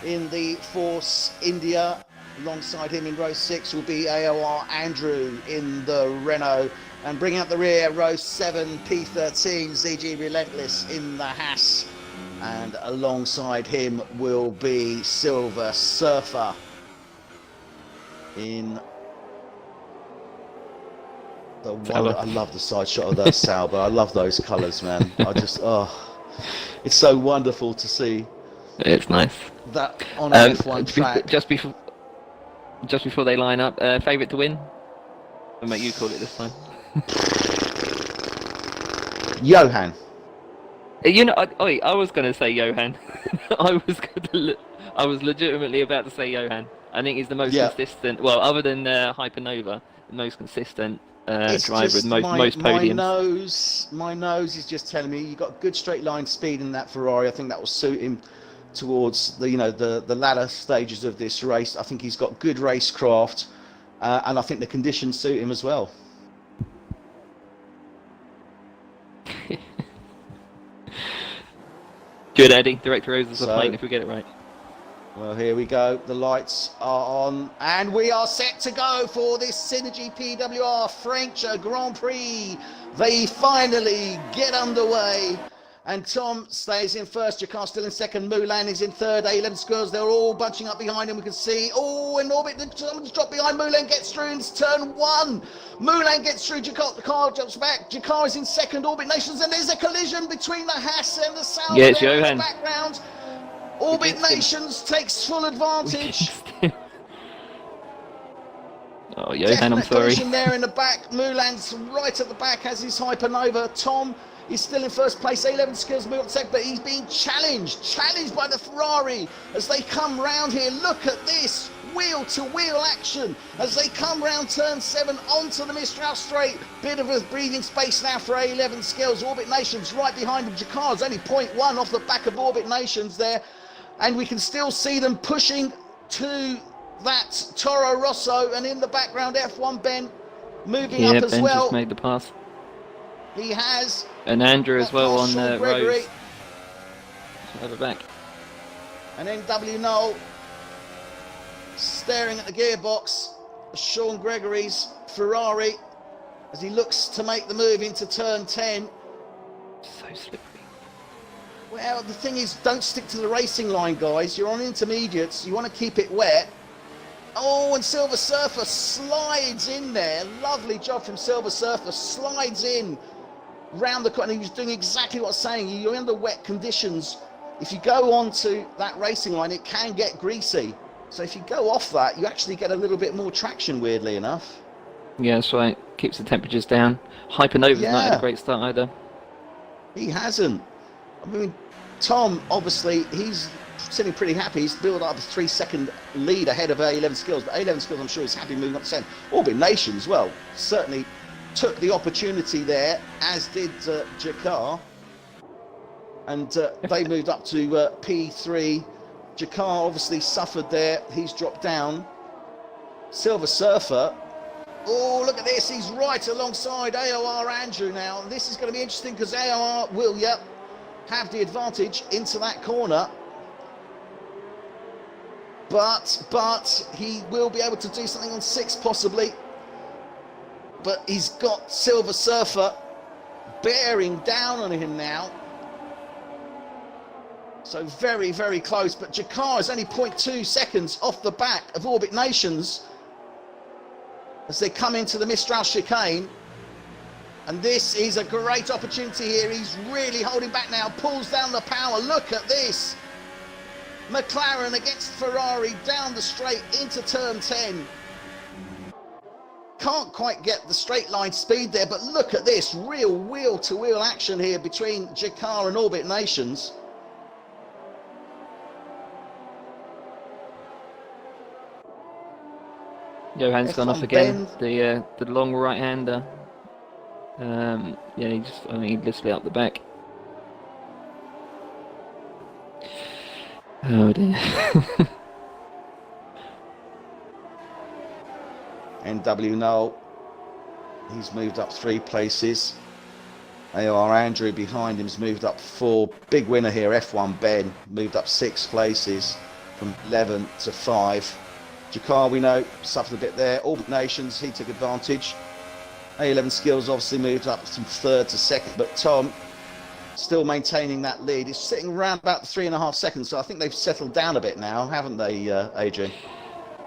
in the Force India. Alongside him in row 6 will be AOR Andrew in the Renault. And bringing up the rear, row 7, P13, ZG Relentless in the Haas. And alongside him will be Silver Surfer in the one. I love the side shot of that Sauber. I love those colours, man. I just, it's so wonderful to see. It's nice. That on an F1 track. Just before they line up, favourite to win? I'll make you call it this time. Johan. You know, I was going to say Johan. I was legitimately about to say Johan. I think he's the most consistent. Well, other than Hypernova, the most consistent driver with most podiums. My nose is just telling me you've got good straight line speed in that Ferrari. I think that will suit him towards the latter stages of this race. I think he's got good racecraft, and I think the conditions suit him as well. Good, Eddie. Director Roses are playing if we get it right. Well, here we go. The lights are on, and we are set to go for this SynergyPWR French Grand Prix. They finally get underway. And Tom stays in first, Jakar still in second, Moulin is in third, A11 Scores, they're all bunching up behind him, we can see, in orbit, someone's dropped behind, Moulin gets through into turn 1, Moulin gets through, Jakar jumps back, Jakar is in second, Orbit Nations, and there's a collision between the Haas and the Sauber in the background. Orbit Nations takes full advantage. Oh, Johan, I'm sorry. Collision there in the back, Moulin's right at the back as his Hypernova, Tom is still in first place, A11 Skills move up second, but he's being challenged by the Ferrari as they come round here. Look at this wheel-to-wheel action as they come round turn 7 onto the Mistral straight. Bit of a breathing space now for A11 Skills. Orbit Nations right behind him. Jakar's only 0.1 off the back of Orbit Nations there, and we can still see them pushing to that Toro Rosso, and in the background F1 Ben moving up as Ben well. Just made the pass. He has. And Andrew as well on Rose. Over back. And then W. Knoll staring at the gearbox. Sean Gregory's Ferrari as he looks to make the move into turn 10. So slippery. Well, the thing is, don't stick to the racing line, guys. You're on intermediates. You want to keep it wet. Oh, and Silver Surfer slides in there. Lovely job from Silver Surfer. Slides in round the corner. He was doing exactly what I was saying. You're under wet conditions. If you go onto that racing line, it can get greasy. So if you go off that, you actually get a little bit more traction, weirdly enough. Yeah, that's right. Keeps the temperatures down. Hypernova's not had a great start either. He hasn't. I mean, Tom, obviously, he's sitting pretty happy. He's built up a 3-second lead ahead of A11 Skills. But A11 Skills, I'm sure, is happy moving up to 10. Orbit Nations, well, certainly took the opportunity there, as did Jakar. And they moved up to P3. Jakar obviously suffered there. He's dropped down. Silver Surfer. Oh, look at this. He's right alongside AOR Andrew now. And this is going to be interesting because AOR will, have the advantage into that corner. But he will be able to do something on 6 possibly. But he's got Silver Surfer bearing down on him now. So very, very close. But Jakar is only 0.2 seconds off the back of Orbit Nations as they come into the Mistral chicane. And this is a great opportunity here. He's really holding back now, pulls down the power. Look at this. McLaren against Ferrari down the straight into turn 10. Can't quite get the straight line speed there, but look at this. Real wheel-to-wheel action here between Jakar and Orbit Nations. Johan's gone off again. The long right-hander. Yeah, he lifted it up the back. Oh dear. NW Knoll, he's moved up 3 places. AR Andrew behind him's moved up 4. Big winner here. F1 Ben moved up 6 places from 11 to 5. Jakar, we know, suffered a bit there. Orbit Nations, he took advantage. A11 Skills obviously moved up from 3rd to 2nd, but Tom still maintaining that lead. He's sitting around about 3.5 seconds, so I think they've settled down a bit now, haven't they, Adrian?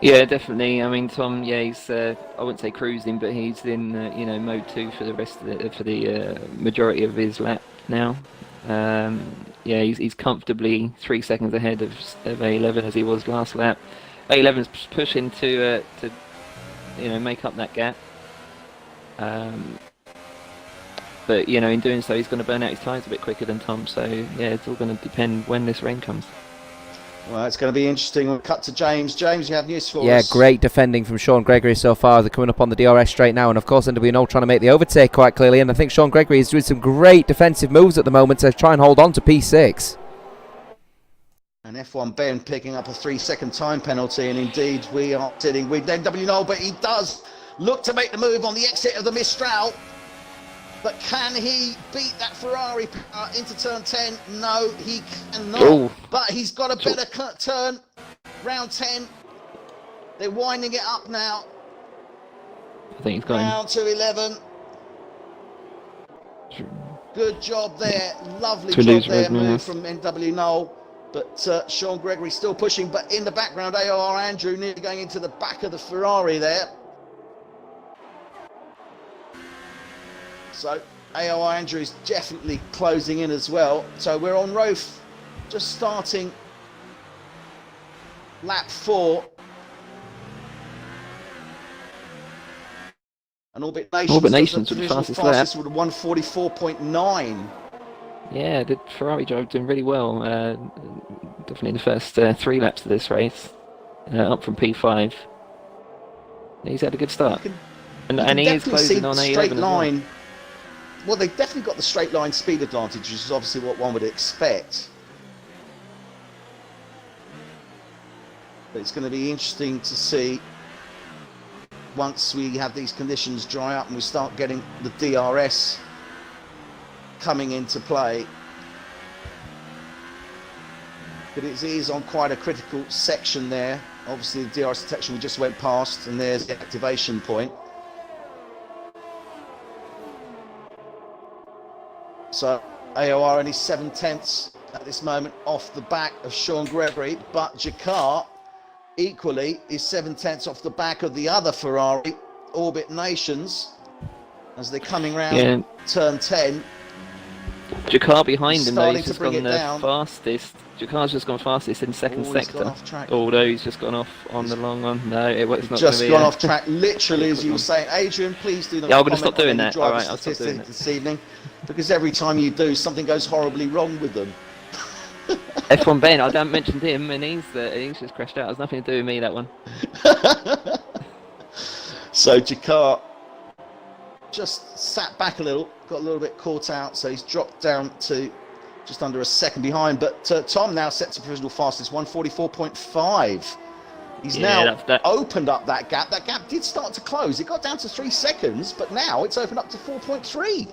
Yeah, definitely. I mean, Tom, yeah, he's I wouldn't say cruising, but he's in mode 2 for the rest of the majority of his lap now. Yeah, he's comfortably 3 seconds ahead of A11 as he was last lap. A11's pushing to make up that gap. But in doing so, he's going to burn out his tyres a bit quicker than Tom. So yeah, it's all going to depend when this rain comes. Well, it's going to be interesting. We'll cut to James. James, you have news for us? Yeah, great defending from Sean Gregory so far. They're coming up on the DRS straight now, and of course NWNO trying to make the overtake quite clearly, and I think Sean Gregory is doing some great defensive moves at the moment to try and hold on to P6. And F1 Ben picking up a 3-second time penalty, and indeed we are sitting with NWNO, but he does look to make the move on the exit of the Mistral. But can he beat that Ferrari into turn 10? No, he cannot. Ooh. But he's got a better turn. Round 10. They're winding it up now. I think he's got him. Round to 11. Good job there. Lovely job there. Move from NWNO. But Sean Gregory still pushing. But in the background, AR Andrew nearly going into the back of the Ferrari there. So AR Andrew is definitely closing in as well. So we're on row, just starting lap 4. And Orbit Nations with the fastest lap. With a 144.9. Yeah, the Ferrari driver doing really well. Definitely the first 3 laps of this race, up from P5. He's had a good start, and he is closing on A11 straight line. as well, they've definitely got the straight line speed advantage, which is obviously what one would expect. But it's going to be interesting to see once we have these conditions dry up and we start getting the DRS coming into play. But it is on quite a critical section there. Obviously the DRS detection we just went past, and there's the activation point. So AOR only 7/10 at this moment off the back of Sean Gregory, but Jakar equally is 7/10 off the back of the other Ferrari, Orbit Nations, as they're coming round turn 10. Jakar behind him though, he's to just bring gone it the down. fastest. Jakar's just gone fastest in second He's gone sector. off track. Although he's just gone off on the long one. No, it's not Just gonna be gone off track, literally, as you were saying. Adrian, please do not Yeah, I'm gonna comment stop doing on any that. All driver right, I'll stop doing statistics it. this evening, because every time you do, something goes horribly wrong with them. F1 Ben, I haven't mentioned him, and he's just crashed out. It has nothing to do with me, that one. So Jakar just sat back a little, got a little bit caught out, so he's dropped down to just under a second behind. But Tom now sets a provisional fastest, 144.5. He's now opened up that gap. That gap did start to close. It got down to 3 seconds, but now it's opened up to 4.3.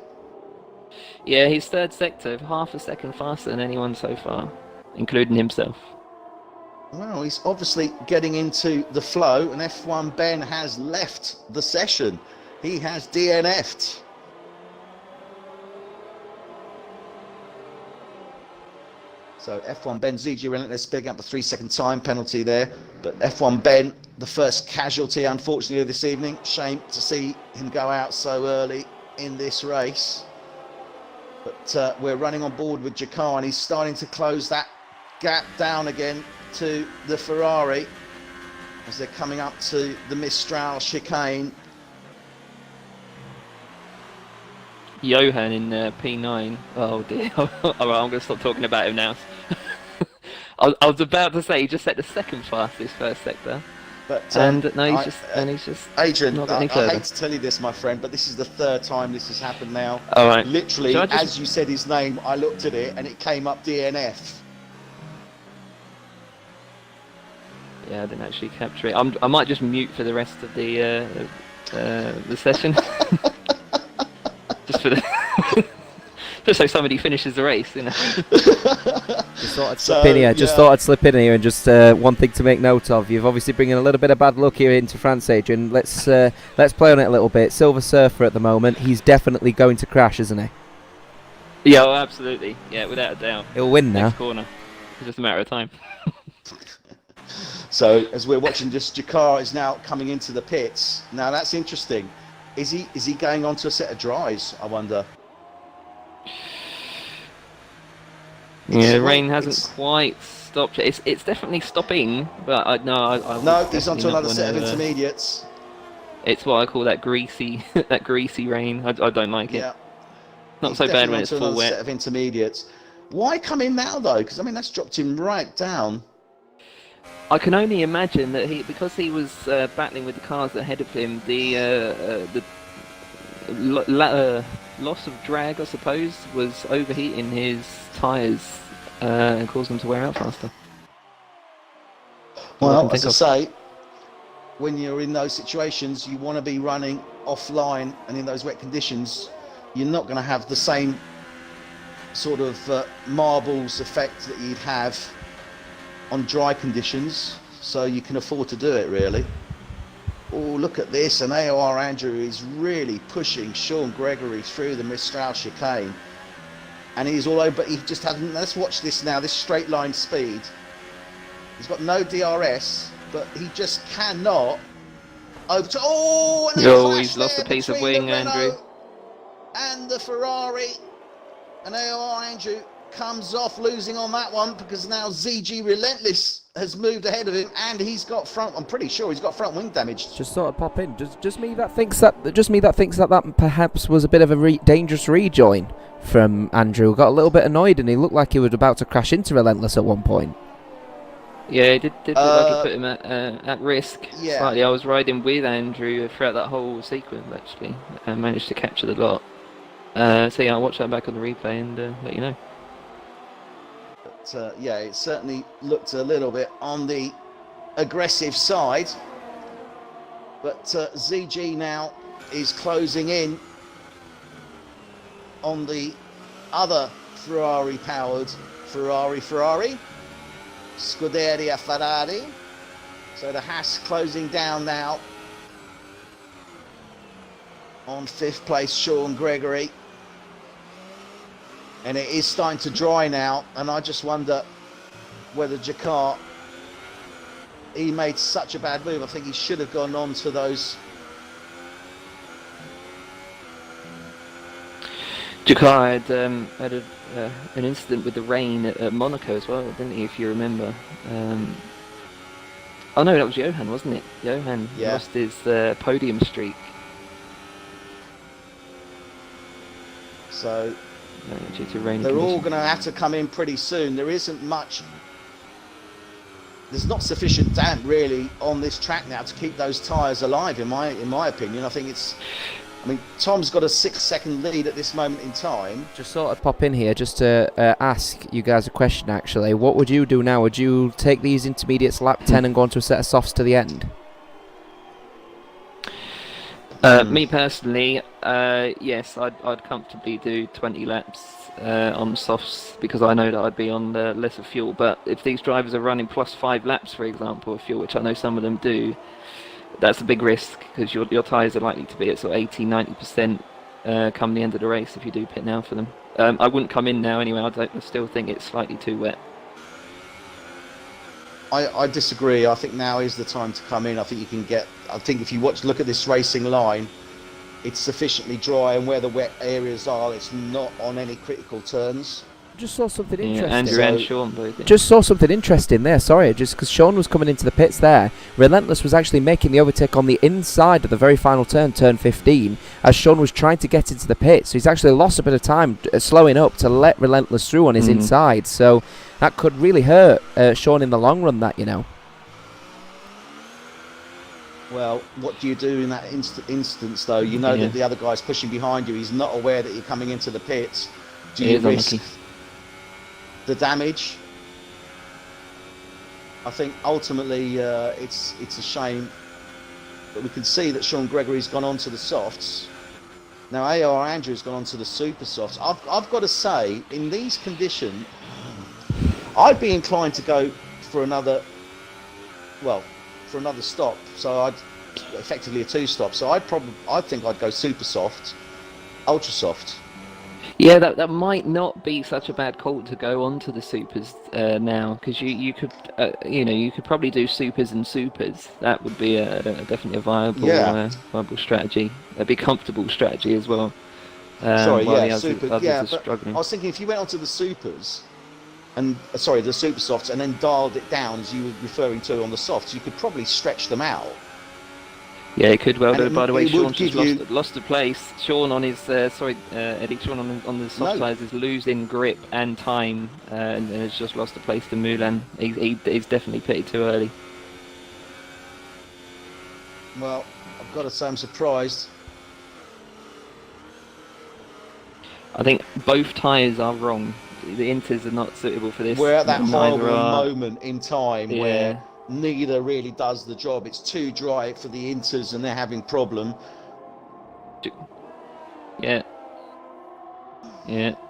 Yeah, he's third sector, half a second faster than anyone so far, including himself. Well, he's obviously getting into the flow, and F1 Ben has left the session. He has DNF'd. So F1 Ben, ZG Relentless picking up a 3-second time penalty there. But F1 Ben, the first casualty, unfortunately, this evening. Shame to see him go out so early in this race. But we're running on board with Jakar, and he's starting to close that gap down again to the Ferrari as they're coming up to the Mistral chicane. Johan in P9. Oh dear. All right, I'm going to stop talking about him now. I was about to say he just set the second fastest first sector. But he's just Adrian, not I any further. hate to tell you this, my friend, but this is the 3rd time this has happened now. All right. Literally, as you said his name, I looked at it and it came up DNF. Yeah, I didn't actually capture it. I might just mute for the rest of the session. Just for the Just so somebody finishes the race, you know. Just thought I'd slip in here. Just thought I'd slip in here, and just one thing to make note of. You've obviously bringing a little bit of bad luck here into France, Adrian. Let's play on it a little bit. Silver Surfer at the moment. He's definitely going to crash, isn't he? Yeah, well, absolutely. Yeah, without a doubt. He'll win now. Next corner. It's just a matter of time. So as we're watching, just Jakar is now coming into the pits. Now that's interesting. Is he going on to a set of dries? I wonder. Yeah, the rain hasn't quite stopped. It's definitely stopping, but I no, he's onto another set of intermediates. It's what I call that greasy rain. I don't like it. Yeah. Not He's so bad when definitely it's onto full another wet. set of intermediates. Why come in now though? Because I mean that's dropped him right down. I can only imagine that because he was battling with the cars ahead of him, the loss of drag, I suppose, was overheating his tyres and caused them to wear out faster. Well, as I say, when you're in those situations, you want to be running offline, and in those wet conditions, you're not going to have the same sort of marbles effect that you'd have on dry conditions, so you can afford to do it, really. Oh, look at this, and AOR Andrew is really pushing Sean Gregory through the Mistral chicane, and he's all over, but he just hasn't. Let's watch this now, this straight line speed. He's got no DRS, but he just cannot over to, he's lost a piece of wing, Andrew. And the Ferrari, and AOR Andrew comes off losing on that one, because now ZG Relentless has moved ahead of him, and he's got front. I'm pretty sure he's got front wing damage. Just sort of pop in. Just me that thinks that perhaps was a bit of a dangerous rejoin from Andrew. Got a little bit annoyed, and he looked like he was about to crash into Relentless at one point. Yeah, it did look like he put him at risk slightly. I was riding with Andrew throughout that whole sequence, actually, and managed to capture the lot. So yeah, I'll watch that back on the replay and let you know. But yeah, it certainly looked a little bit on the aggressive side. But ZG now is closing in on the other Ferrari-powered Ferrari, Scuderia Ferrari. So the Haas closing down now on 5th place, Sean Gregory. And it is starting to dry now, and I just wonder whether Jakar, he made such a bad move. I think he should have gone on to those. Jakar had an incident with the rain at Monaco as well, didn't he, if you remember? Oh no, that was Johan, wasn't it? Johan lost his podium streak. So due to rain they're all conditions. going to have to come in pretty soon. There isn't much. There's not sufficient damp really on this track now to keep those tyres alive. In my opinion, I think it's. I mean, Tom's got a 6-second lead at this moment in time. Just sort of pop in here just to ask you guys a question, actually. What would you do now? Would you take these intermediates lap 10 and go on to a set of softs to the end? Me personally, yes, I'd comfortably do 20 laps on softs, because I know that I'd be on lesser fuel. But if these drivers are running plus 5 laps, for example, of fuel, which I know some of them do, that's a big risk, because your tyres are likely to be at sort of 80-90% come the end of the race if you do pit now for them. I wouldn't come in now anyway. I still think it's slightly too wet. I disagree. I think now is the time to come in. I think you can get. I think if you look at this racing line, it's sufficiently dry, and where the wet areas are, it's not on any critical turns. Just saw something Yeah, interesting. Andrew and Sean both. Just saw something interesting there. Sorry, just because Sean was coming into the pits there, Relentless was actually making the overtake on the inside of the very final turn 15, as Sean was trying to get into the pits. So he's actually lost a bit of time slowing up to let Relentless through on his inside. So that could really hurt Sean in the long run. That, you know. Well, what do you do in that instance, though? You know that the other guy's pushing behind you. He's not aware that you're coming into the pits. Do you risk the damage? I think ultimately it's a shame, but we can see that Sean Gregory's gone on to the softs. Now AR Andrew's gone on to the super softs. I've got to say, in these conditions, I'd be inclined to go for another stop. So I'd effectively a 2-stop. So I think I'd go super soft, ultra soft. Yeah, that might not be such a bad call to go on to the supers now, because you could you could probably do supers and supers. That would be definitely a viable strategy. It'd be a comfortable strategy as well. Super. Others are But struggling. I was thinking if you went onto the supers, and the super softs, and then dialed it down as you were referring to on the softs, you could probably stretch them out. Yeah, it could well do. And By the way, it would Sean's just give lost a place. Sean on his Eddie. Sean on the soft sides is losing grip and time, and has just lost a place to Mulan. He's definitely pitted too early. Well, I've got to say I'm surprised. I think both tyres are wrong. The inters are not suitable for this. We're at that Neither horrible are- moment in time where neither really does the job. It's too dry for the inters and they're having problem. Yeah.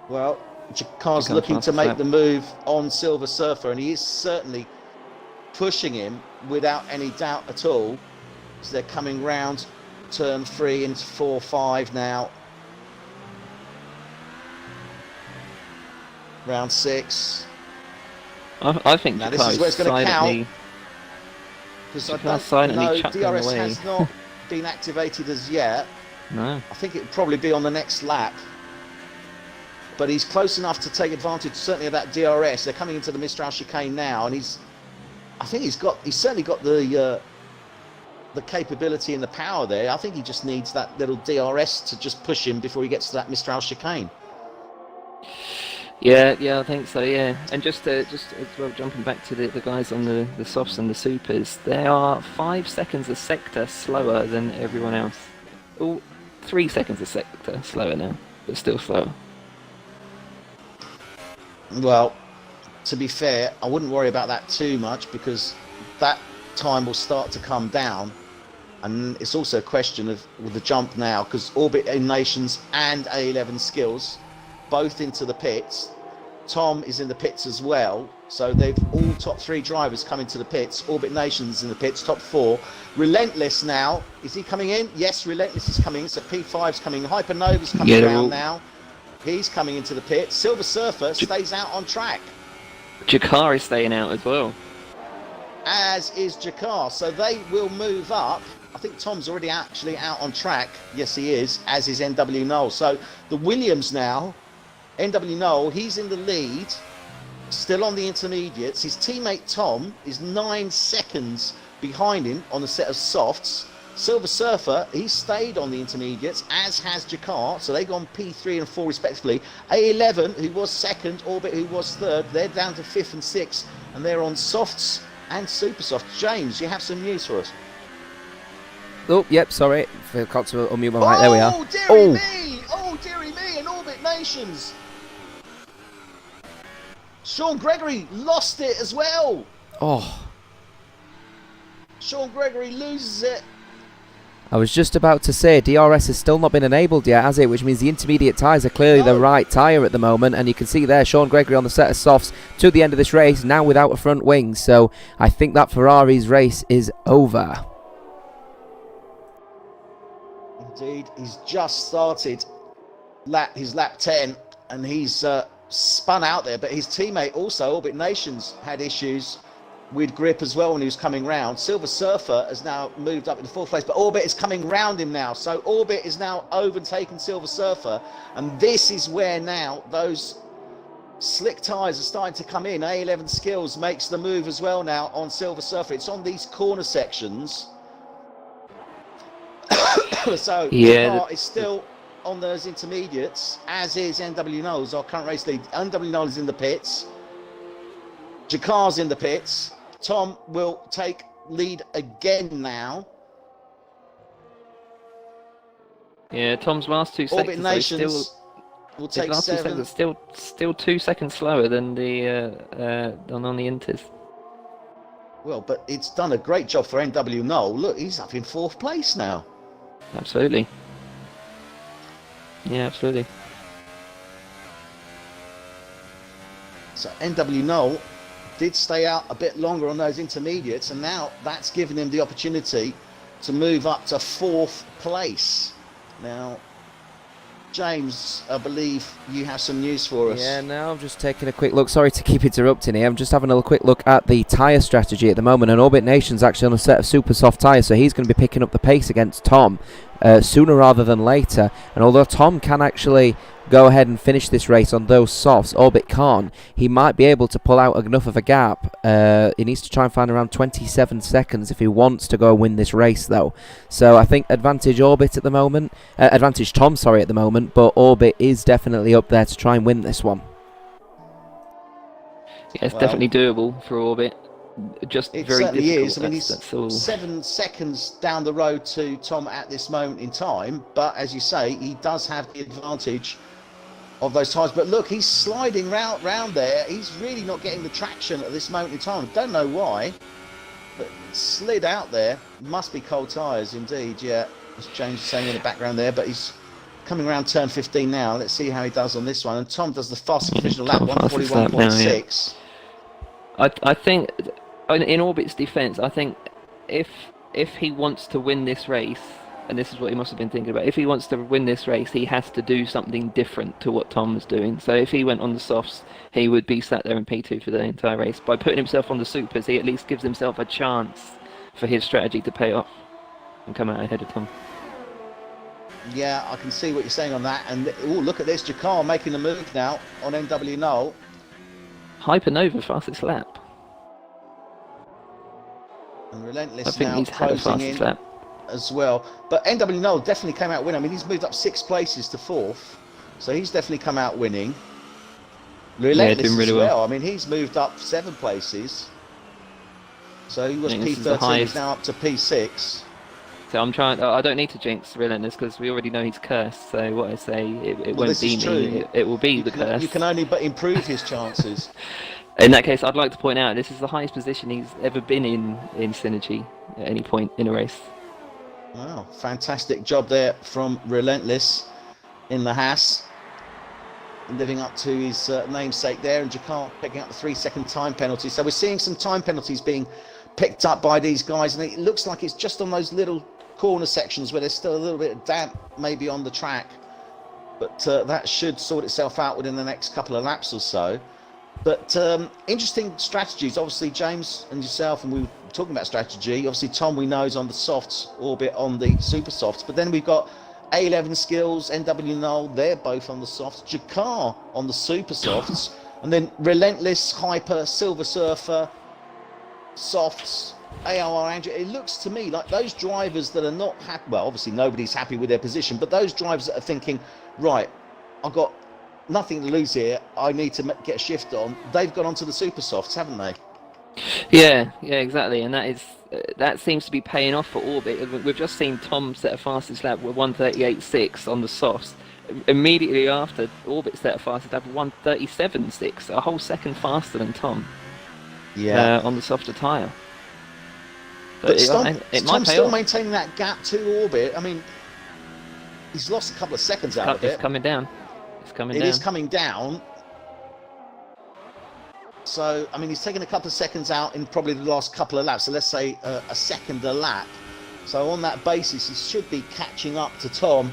Well, Jakar's Jakar's looking fast to make lap. the move on Silver Surfer, and he is certainly pushing him without any doubt at all. So they're coming round turn 3 into 4, 5 now. Round 6. I think Now this is where it's going to count. Because I Jakar's don't know, silently chuckling DRS away. has not been activated as yet. No. I think it would probably be on the next lap. But he's close enough to take advantage, certainly, of that DRS. They're coming into the Mistral chicane now, and he's certainly got the capability and the power there. I think he just needs that little DRS to just push him before he gets to that Mistral chicane. Yeah, I think so. Yeah, and just as well, jumping back to the guys on the softs and the supers, they are 5 seconds a sector slower than everyone else. Oh, 3 seconds a sector slower now, but still slower. Well, to be fair, I wouldn't worry about that too much because that time will start to come down. And it's also a question of with the jump now, because Orbit Nations and A11 Skills both into the pits. Tom is in the pits as well. So they've all top 3 drivers come into the pits. Orbit Nations in the pits, top 4. Relentless now. Is he coming in? Yes, Relentless is coming in. So P5's coming. Hypernova's coming around now. He's coming into the pit. Silver Surfer stays out on track. Jakar is staying out as well. As is Jakar. So they will move up. I think Tom's already actually out on track. Yes, he is, as is NW Knoll. So the Williams now, NW Knoll, he's in the lead, still on the intermediates. His teammate Tom is 9 seconds behind him on the set of softs. Silver Surfer, he stayed on the intermediates, as has Jakar, so they've gone P3 and 4 respectively. A11, who was second, Orbit, who was third, they're down to 5th and 6th, and they're on softs and super softs. James, you have some news for us? Oh, yep, sorry. Forgot to unmute my mic. There we are. Oh, dearie me! Oh, dearie me! And Orbit Nations! Sean Gregory lost it as well! Oh, Sean Gregory loses it. I was just about to say, DRS has still not been enabled yet, has it? Which means the intermediate tyres are clearly the right tyre at the moment. And you can see there, Sean Gregory on the set of softs to the end of this race, now without a front wing. So I think that Ferrari's race is over. Indeed, he's just started his lap 10, and he's spun out there. But his teammate also, Orbit Nations, had issues with grip as well when he was coming round. Silver Surfer has now moved up into 4th place, but Orbit is coming round him now. So Orbit is now overtaken Silver Surfer, and this is where now those slick tyres are starting to come in. A11 Skills makes the move as well now on Silver Surfer. It's on these corner sections. So Yeah, Jakar is still on those intermediates, as is NW Knowles, our current race lead. NW Knowles is in the pits. Jakar's in the pits. Tom will take lead again now. Yeah, Tom's last 2 Orbit sectors Nations will his take last 2 7. sectors still 2 seconds slower than on the inters. Well, but it's done a great job for NW Knoll. Look, he's up in 4th place now. Absolutely. Yeah, absolutely. So NW Knoll did stay out a bit longer on those intermediates, and now that's given him the opportunity to move up to 4th place. Now, James, I believe you have some news for us. Yeah, now I'm just taking a quick look. Sorry to keep interrupting here. I'm just having a quick look at the tyre strategy at the moment, and Orbit Nation's actually on a set of super soft tyres, so he's going to be picking up the pace against Tom sooner rather than later. And although Tom can actually go ahead and finish this race on those softs, Orbit can't, he might be able to pull out enough of a gap. He needs to try and find around 27 seconds if he wants to go win this race, though. So I think advantage Orbit at the moment, advantage Tom, sorry, at the moment, but Orbit is definitely up there to try and win this one. Yeah, it's definitely doable for Orbit. Just it very certainly difficult. is. I mean, he's 7 seconds down the road to Tom at this moment in time, but as you say, he does have the advantage of those tyres. But look, he's sliding round there. He's really not getting the traction at this moment in time. Don't know why, but slid out there. Must be cold tyres indeed. Yeah, as James is saying in the background there, but he's coming around turn 15 now. Let's see how he does on this one. And Tom does the fastest provisional lap, 141.6. I think, in Orbit's defence, I think if he wants to win this race, and this is what he must have been thinking about, if he wants to win this race, he has to do something different to what Tom was doing. So if he went on the softs, he would be sat there in P2 for the entire race. By putting himself on the supers, he at least gives himself a chance for his strategy to pay off and come out ahead of Tom. Yeah, I can see what you're saying on that. And look at this, Jakar making the move now on NW Knoll. Hypernova fastest lap. And Relentless I think now he's had a closing fastest in lap as well. But NW Knoll definitely came out winning. I mean, he's moved up 6 places to 4th, so he's definitely come out winning. Relentless doing really as well. well. I mean, he's moved up 7 places. So he was this is the P13, he's highest. now up to P6. So I'm trying. I don't need to jinx Relentless because we already know he's cursed. So what I say, it Well, won't this be is me. true. It will be the curse. You can only but improve his chances. In that case, I'd like to point out this is the highest position he's ever been in Synergy at any point in a race. Wow, fantastic job there from Relentless in the Haas, living up to his namesake there, and Jakar picking up the 3-second time penalty. So we're seeing some time penalties being picked up by these guys, and it looks like it's just on those little corner sections where there's still a little bit of damp maybe on the track, but that should sort itself out within the next couple of laps or so. But interesting strategies, obviously, James and yourself, and we were talking about strategy. Obviously, Tom, we know, is on the softs, Orbit on the super softs. But then we've got A11 Skills, NW Knoll, they're both on the softs. Jakar on the super softs. And then Relentless, Hyper, Silver Surfer, softs, AOR Andrew. It looks to me like those drivers that are not happy, well, obviously nobody's happy with their position, but those drivers that are thinking, right, I've got nothing to lose here, I need to get a shift on, they've gone onto the super softs, haven't they? Yeah, exactly, and that seems to be paying off for Orbit. We've just seen Tom set a fastest lap with 1:38.6 on the softs. Immediately after, Orbit set a fastest lap of 1:37.6, a whole second faster than Tom. Yeah. On the softer tyre. But Tom's still maintaining that gap to Orbit. I mean, he's lost a couple of seconds out of it. It's coming down. It is coming down. So, I mean, he's taken a couple of seconds out in probably the last couple of laps. So let's say a second a lap. So on that basis, he should be catching up to Tom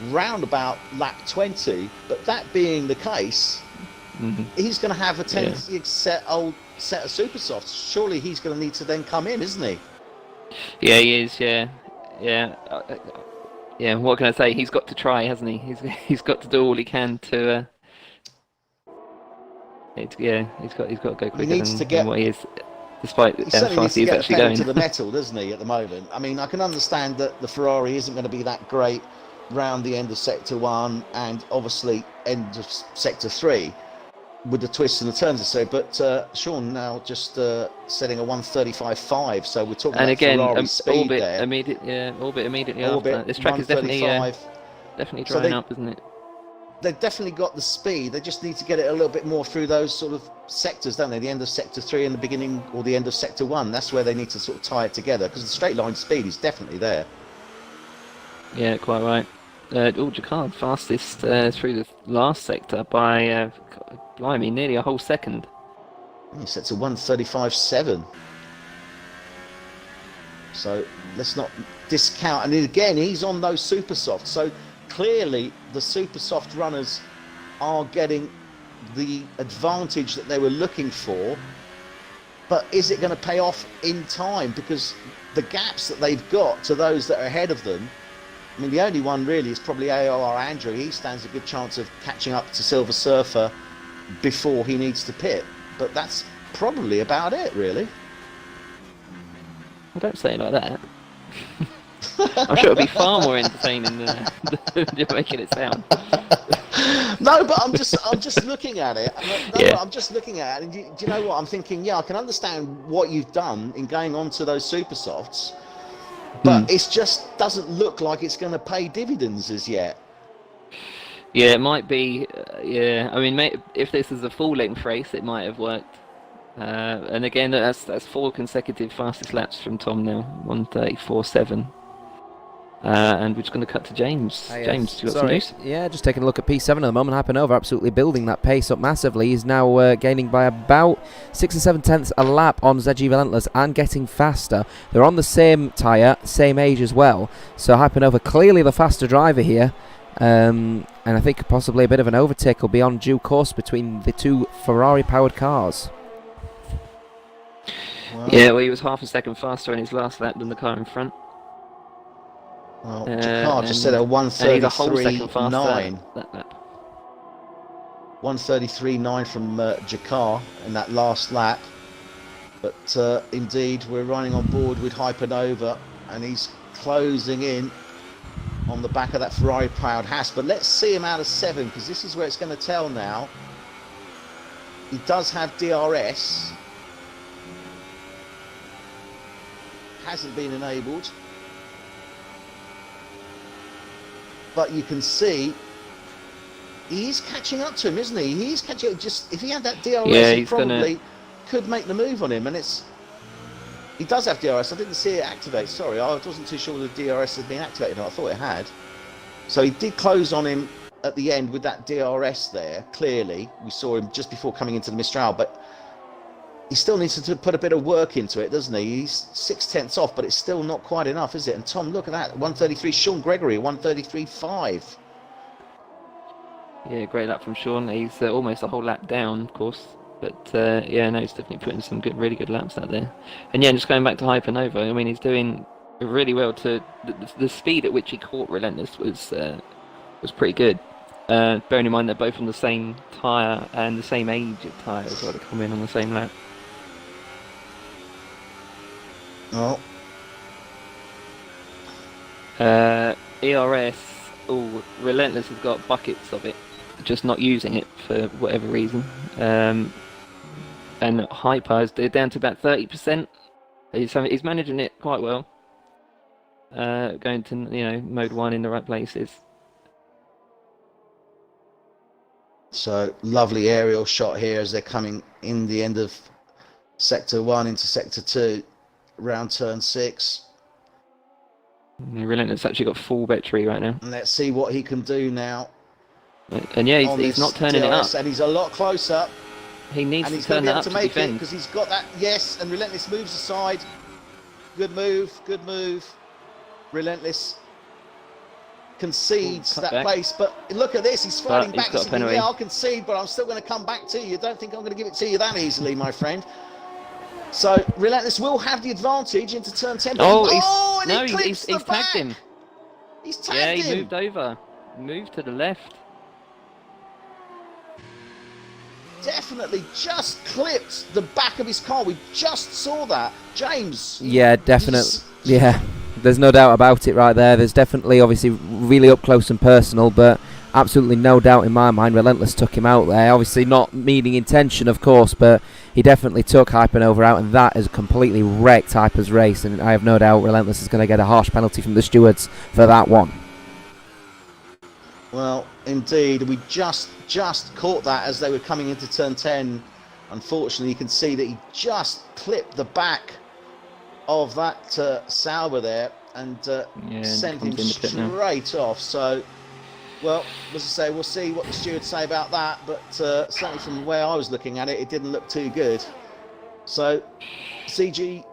round about lap 20. But that being the case, he's going to have a tendency to set of super softs. Surely he's going to need to then come in, isn't he? Yeah, he is. Yeah. Yeah, what can I say? He's got to try, hasn't he? He's got to do all he can to. He's got to go quicker than what he is, despite how fast he's actually going. To the metal, doesn't he? At the moment, I mean, I can understand that the Ferrari isn't going to be that great round the end of Sector 1 and obviously end of Sector 3 with the twists and the turns and so. But Sean now just setting a 1:35.5, so we're talking about Ferrari speed Orbit there. Orbit immediately after. This track is definitely drying up, isn't it? They've definitely got the speed. They just need to get it a little bit more through those sort of sectors, don't they? The end of Sector 3 and the beginning or the end of Sector 1. That's where they need to sort of tie it together, because the straight line speed is definitely there. Yeah, quite right. Jacquard fastest through the last sector by, blimey, nearly a whole second. He's set to 1:35.7. So let's not discount. And again, he's on those super softs. So clearly, the super soft runners are getting the advantage that they were looking for. But is it going to pay off in time? Because the gaps that they've got to those that are ahead of them, I mean, the only one really is probably AOR Andrew. He stands a good chance of catching up to Silver Surfer before he needs to pit. But that's probably about it, really. Well, don't say it like that. I'm sure it'll be far more entertaining than you're making it sound. No, but I'm just looking at it. Yeah. I'm just looking at it, and do you know what I'm thinking? Yeah, I can understand what you've done in going on to those super softs, but it just doesn't look like it's going to pay dividends as yet. Yeah, it might be. Yeah, I mean, if this is a full-length race, it might have worked. And again, that's 4 consecutive fastest laps from Tom now, 1:34.7. And we're just going to cut to James. James, you got some news? Yeah, just taking a look at P7 at the moment. Hypernova absolutely building that pace up massively. He's now gaining by about 6 and 7 tenths a lap on ZG Relentless and getting faster. They're on the same tyre, same age as well. So Hypernova clearly the faster driver here. And I think possibly a bit of an overtake will be on due course between the two Ferrari-powered cars. Well, Yeah, well, he was half a second faster in his last lap than the car in front. well, Jacquard just said a And he's a whole second faster 1:33.9. that lap. 1:33.9 from Jacquard in that last lap. But indeed, we're running on board with Hypernova, and he's closing in on the back of that Ferrari-powered Haas. But let's see him out of 7, because this is where it's going to tell now. He does have DRS. Hasn't been enabled. But you can see he's catching up to him, isn't he? He's catching up. Just if he had that DRS, Yeah, he probably could make the move on him. And he does have DRS. I didn't see it activate. Sorry, I wasn't too sure the DRS had been activated. I thought it had. So he did close on him at the end with that DRS there. Clearly, we saw him just before coming into the Mistral, but he still needs to put a bit of work into it, doesn't he? He's 6 tenths off, but it's still not quite enough, is it? And Tom, look at that, 1:33. Sean Gregory, 1:33.5. Yeah, great lap from Sean. He's almost a whole lap down, of course. But yeah, no, he's definitely putting some really good laps out there. And yeah, just going back to Hypernova, I mean, he's doing really well. The speed at which he caught Relentless was pretty good. Bearing in mind they're both on the same tyre and the same age of tyre as well to come in on the same lap. Oh, ERS, Relentless has got buckets of it, just not using it for whatever reason. And Hyper, they're down to about 30%. He's managing it quite well. Going to mode 1 in the right places. so lovely aerial shot here as they're coming in the end of sector 1 into sector 2, round turn 6. Relentless actually got full battery right now. And let's see what he can do now. And yeah, he's not turning it up. And he's a lot closer. He needs And to he's going turn to be that able up to to make it defend. because he's got that. Yes, and Relentless moves aside. Good move, good move. Relentless concedes Cut that back. place, but look at this. He's sliding But he's back. got a He's thinking, penalty. yeah, I'll concede, but I'm still going to come back to you. Don't think I'm going to give it to you that easily, my friend. So Relentless will have the advantage into turn 10. Oh, and he clips he's the tagged back. him. He's tagged Yeah, he him. moved over. Moved to the left. Definitely just clipped the back of his car. We just saw that. James. Yeah, definitely. Yeah, there's no doubt about it right there. There's definitely, obviously, really up close and personal, but absolutely no doubt in my mind Relentless took him out there. Obviously not meaning intention, of course, but he definitely took Hypernova out, and that has completely wrecked Hyper's race, and I have no doubt Relentless is going to get a harsh penalty from the stewards for that one. Well, indeed, we just caught that as they were coming into turn 10. Unfortunately, you can see that he just clipped the back of that Sauber there and and sent him comes in the pit now. straight off. So Well, as I say, we'll see what the stewards say about that, but certainly from the way I was looking at it, it didn't look too good. So, CG,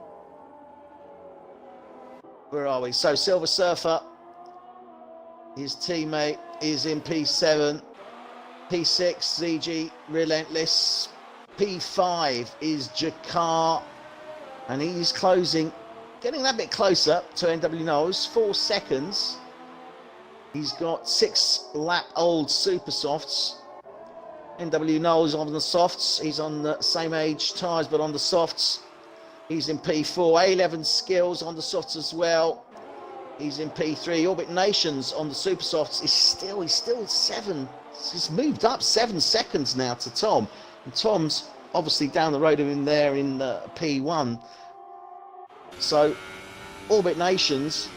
where are we? So, Silver Surfer, his teammate is in P7, P6, CG, Relentless, P5 is Jakar, and he's closing, getting that bit closer to NW Knowles, 4 seconds. He's got 6-lap-old super softs. NW Knowles on the softs. He's on the same age tyres, but on the softs. He's in P4. A11 Skills on the softs as well. He's in P3. Orbit Nations on the super softs. He's still 7. He's moved up 7 seconds now to Tom. And Tom's obviously down the road of him there in P1. So, Orbit Nations,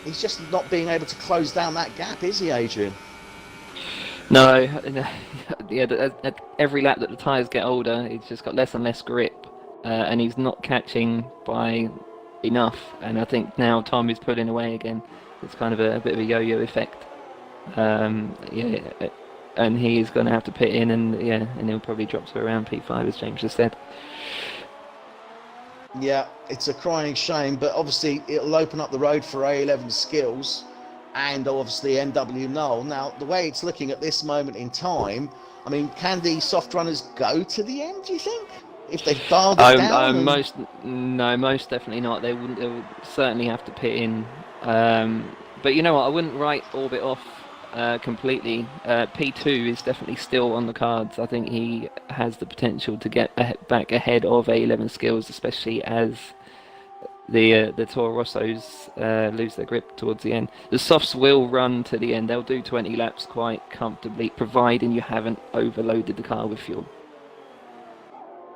he's just not being able to close down that gap, is he, Adrian? No, yeah, every lap that the tyres get older, he's just got less and less grip, and he's not catching by enough. And I think now Tom is pulling away again. It's kind of a bit of a yo-yo effect. Yeah, and he is going to have to pit in, and he'll probably drop to around P5, as James just said. Yeah, it's a crying shame, but obviously it'll open up the road for A11 Skills and obviously NW Null. Now, the way it's looking at this moment in time, I mean, can the soft runners go to the end, do you think? If they've dialed it down? Most definitely not. They would certainly have to pit in. But you know what? I wouldn't write Orbit off completely. P2 is definitely still on the cards. I think he has the potential to get back ahead of A11 Skills, especially as the Toro Rossos lose their grip towards the end. The softs will run to the end. They'll do 20 laps quite comfortably, providing you haven't overloaded the car with fuel.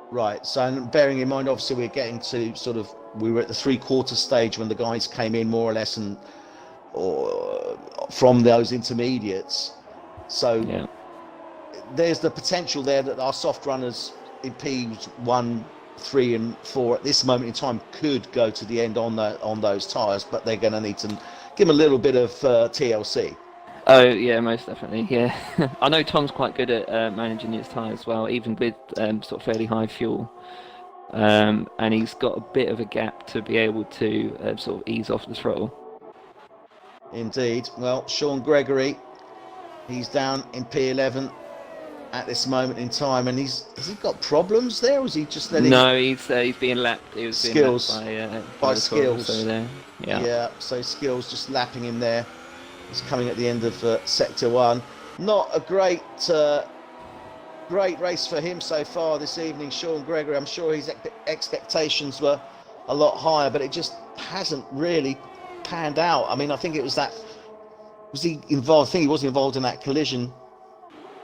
Right, so bearing in mind, obviously we're getting to we were at the 3/4 stage when the guys came in more or less or from those intermediates. So yeah, there's the potential there that our soft runners in P1, 3 and 4 at this moment in time could go to the end on those tyres, but they're going to need to give them a little bit of TLC. Oh yeah, most definitely. Yeah, I know Tom's quite good at managing his tyres well, even with sort of fairly high fuel, and he's got a bit of a gap to be able to sort of ease off the throttle. Indeed. Well, Sean Gregory, he's down in P11 at this moment in time, and has he got problems there, or is he just letting? No, he's being lapped. He was Skills being lapped by Skills. So there. Yeah. So Skills just lapping him there. He's coming at the end of Sector 1. Not a great race for him so far this evening, Sean Gregory. I'm sure his expectations were a lot higher, but it just hasn't really panned out. I mean, I think it was was he involved? I think he was involved in that collision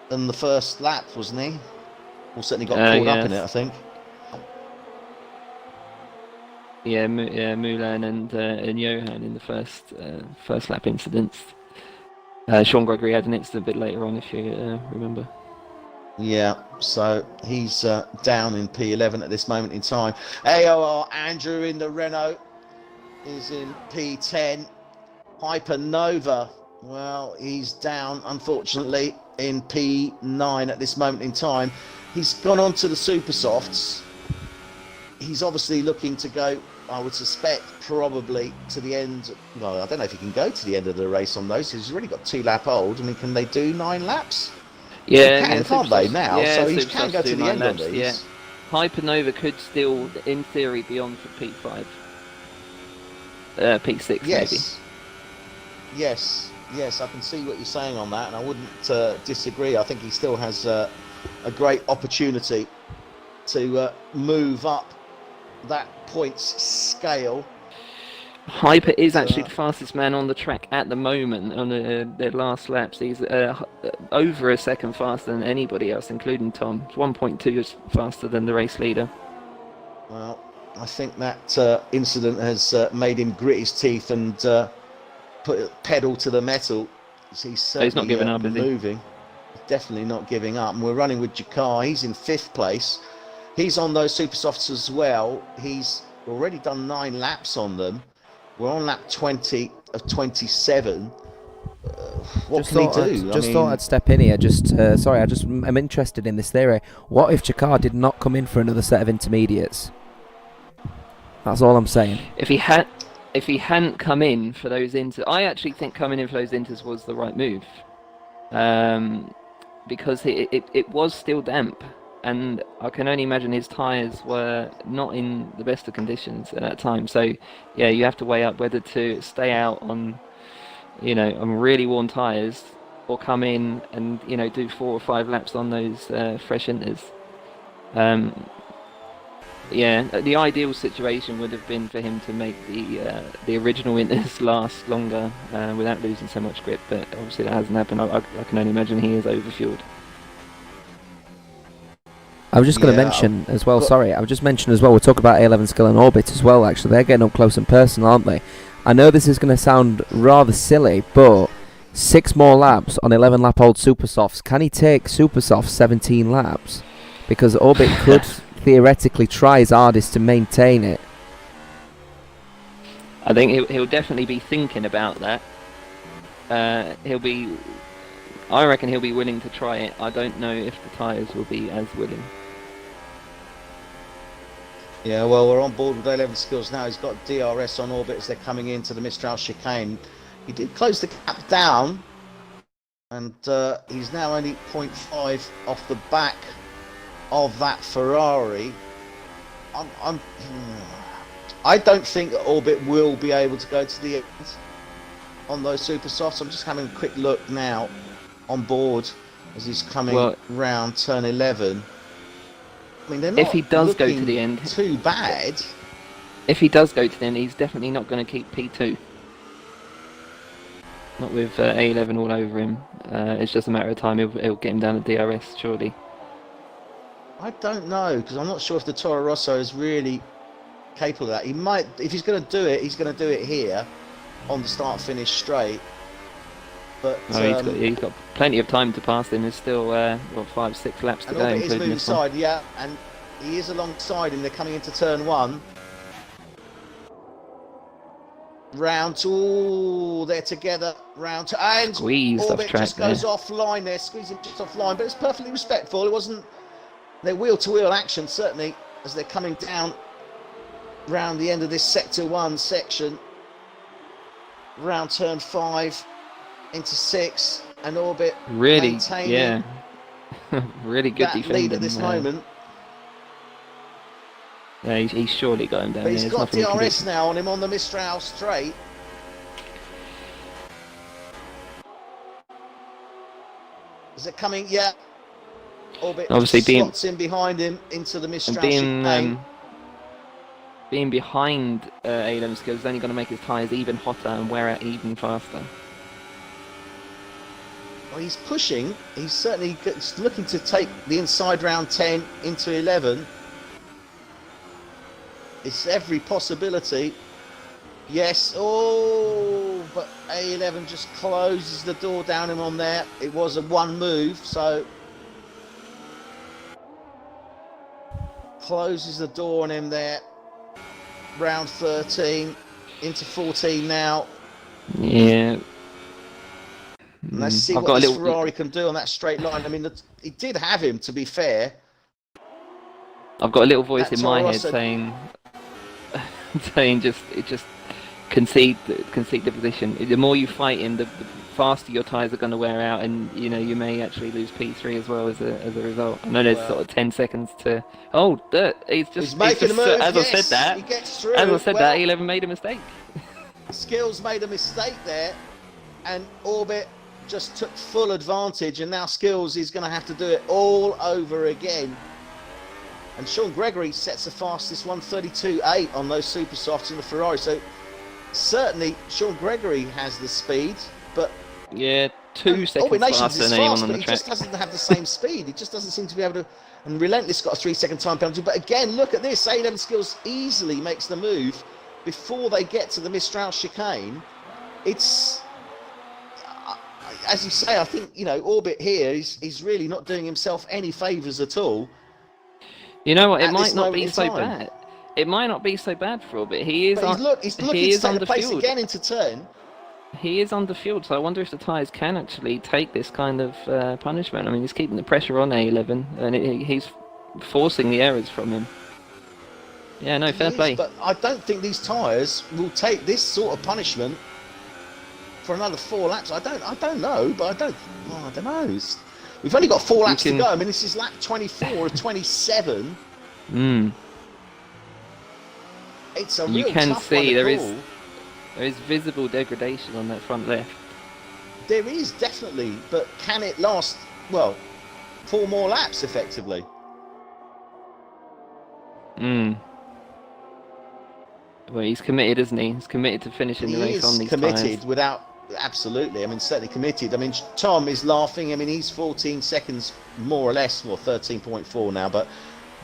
in the first lap, wasn't he? Or certainly got caught up in it, I think. Yeah, Mulan and Johan in the first lap incidents. Sean Gregory had an incident a bit later on, if you remember. Yeah, so he's down in P11 at this moment in time. AOR Andrew in the Renault is in P10. Hypernova, well, he's down, unfortunately, in P9 at this moment in time. He's gone on to the Super Softs. He's obviously looking to go, I would suspect, probably to the end. Well, I don't know if he can go to the end of the race on those. He's really got 2-lap old. I mean, can they do 9 laps? Yeah, can't they now? Yeah, so he can go to the end laps, on these. Yeah. Hypernova could still, in theory, be on for P5. P6, yes. Maybe. Yes, I can see what you're saying on that, and I wouldn't disagree. I think he still has a great opportunity to move up that points scale. Hyper is actually the fastest man on the track at the moment on their last laps. He's over a second faster than anybody else, including Tom. 1.2 faster than the race leader. Well, I think that incident has made him grit his teeth and put a pedal to the metal. He's not giving up, is he? Moving. Definitely not giving up. And we're running with Jakar. He's in 5th place. He's on those super softs as well. He's already done 9 laps on them. We're on lap 20 of 27. what Just can he thought do? Just thought I'd step in here. Sorry, I'm interested in this theory. What if Chicard did not come in for another set of intermediates? That's all I'm saying. If he hadn't come in for those inters, I actually think coming in for those inters was the right move, because it was still damp, and I can only imagine his tyres were not in the best of conditions at that time. So yeah, you have to weigh up whether to stay out on, on really worn tyres, or come in and do 4 or 5 laps on those fresh inters. Yeah, the ideal situation would have been for him to make the original inters last longer without losing so much grip, but obviously that hasn't happened. I can only imagine he is overfueled. I was just going to mention as well, we'll talk about A11 Skill and Orbit as well, actually. They're getting up close and personal, aren't they? I know this is going to sound rather silly, but 6 more laps on 11 lap old Supersofts. Can he take Supersofts 17 laps? Because Orbit could theoretically try his hardest to maintain it. I think he'll definitely be thinking about that. I reckon he'll be willing to try it. I don't know if the tyres will be as willing. Yeah, well, we're on board with 11 Skills now. He's got DRS on Orbit as they're coming into the Mistral chicane. He did close the gap down, and he's now only 0.5 off the back of that Ferrari. I don't think that Orbit will be able to go to the end on those super softs. I'm just having a quick look now on board as he's coming round turn 11. I mean, they're not if he does go to the end, too bad. If he does go to the end, he's definitely not going to keep P2. Not with A11 all over him. It's just a matter of time. He'll get him down to DRS, surely. I don't know, because I'm not sure if the Toro Rosso is really capable of that. He might, if he's going to do it, he's going to do it here on the start-finish straight. But he's got plenty of time to pass him. There's still 5-6 laps to go. And Orbit is moving side, yeah, and he is alongside him. They're coming into turn 1. Round 2, they're together. Round 2, and squeezed Orbit off track just goes offline there, squeezing just offline, but it's perfectly respectful. It wasn't their wheel-to-wheel action, certainly, as they're coming down round the end of this sector 1 section. Round turn 5 into 6, and Orbit really, maintaining really good that lead at this moment. Yeah, he's surely going down. But he's got DRS now on him on the Mistral straight. Is it coming? Yeah. Orbit obviously slots in behind him into the Mistral chicane. Being behind A11 Skills is only going to make his tyres even hotter and wear out even faster. Well, he's pushing. He's certainly looking to take the inside round 10 into 11. It's every possibility. Yes. Oh, but A11 just closes the door down him on there. It was a one move, so closes the door on him there. Round 13 into 14 now. Yeah. And let's see what this Ferrari can do on that straight line. I mean, he did have him, to be fair. I've got a little voice in my head saying just concede the position. The more you fight him, the faster your tyres are going to wear out, and you may actually lose P3 as well as a result. I know there's sort of 10 seconds to. Oh, he's making a move. As I said that, he gets through. As I said that, A11 made a mistake. Skills made a mistake there, and Orbit just took full advantage, and now Skills is going to have to do it all over again. And Sean Gregory sets the fastest 1:32.8 on those super softs in the Ferrari. So certainly Sean Gregory has the speed, but yeah, 2 seconds faster than anyone on the track. He just doesn't have the same speed. He just doesn't seem to be able to. And Relentless got a 3-second time penalty. But again, look at this. A11 Skills easily makes the move before they get to the Mistral chicane. It's, as you say, I think Orbit here is really not doing himself any favours at all. You know what? It might not be so bad. It might not be so bad for Orbit. He is. He's looking to take the place again into turn. He is underfueled, so I wonder if the tyres can actually take this kind of punishment. I mean, he's keeping the pressure on A11, and he's forcing the errors from him. Yeah, no, fair play. But I don't think these tyres will take this sort of punishment for another 4 laps. I don't know, but I don't know. We've only got 4 laps to go. I mean, this is lap 24 of 27. It's a real tough one to call. There is visible degradation on that front left. There is, definitely, but can it last, well, 4 more laps, effectively? Well, he's committed, isn't he? He's committed to finishing the race on these tyres. He is committed without... Absolutely. I mean, certainly committed. I mean, Tom is laughing. I mean, he's 14 seconds, more or less, well, 13.4 now, but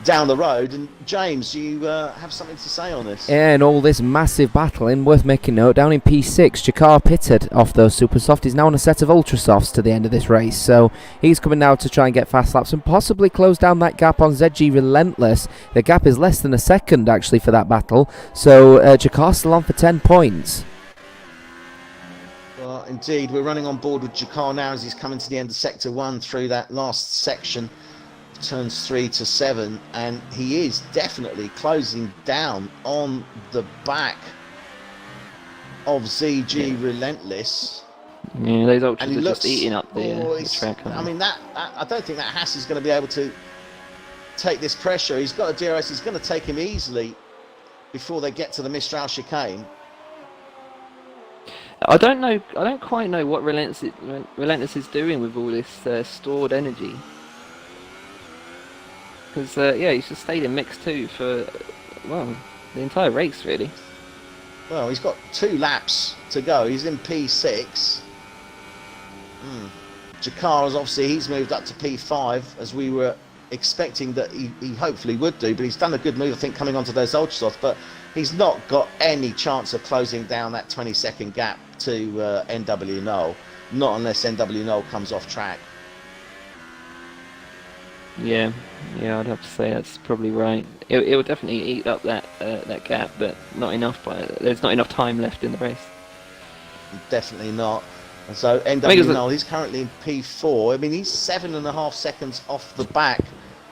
down the road. And James, you have something to say on this? Yeah, and all this massive battling, worth making note, down in P6, Jakar pitted off those super soft. He's now on a set of ultra softs to the end of this race, so he's coming now to try and get fast laps and possibly close down that gap on ZG Relentless. The gap is less than a second actually for that battle, so Jakar's still on for 10 points. Well, indeed, we're running on board with Jakar now as he's coming to the end of Sector 1 through that last section, turns 3 to 7, and he is definitely closing down on the back of ZG Relentless. Yeah, those ultras are just eating up the track. I mean, I don't think that Haas is going to be able to take this pressure. He's got a DRS, he's going to take him easily before they get to the Mistral chicane. I don't quite know what Relentless is doing with all this stored energy. Because, yeah, he's just stayed in Mix 2 for, well, the entire race, really. Well, he's got 2 laps to go. He's in P6. Jakar, obviously, he's moved up to P5, as we were expecting that he hopefully would do. But he's done a good move, I think, coming onto those Ultrasofts. But he's not got any chance of closing down that 20-second gap to NW Null. Not unless NW Null comes off track. Yeah, I'd have to say that's probably right. It will definitely eat up that gap, but not enough. There's not enough time left in the race. Definitely not. And so NW Null, he's currently in P4. I mean, he's 7.5 seconds off the back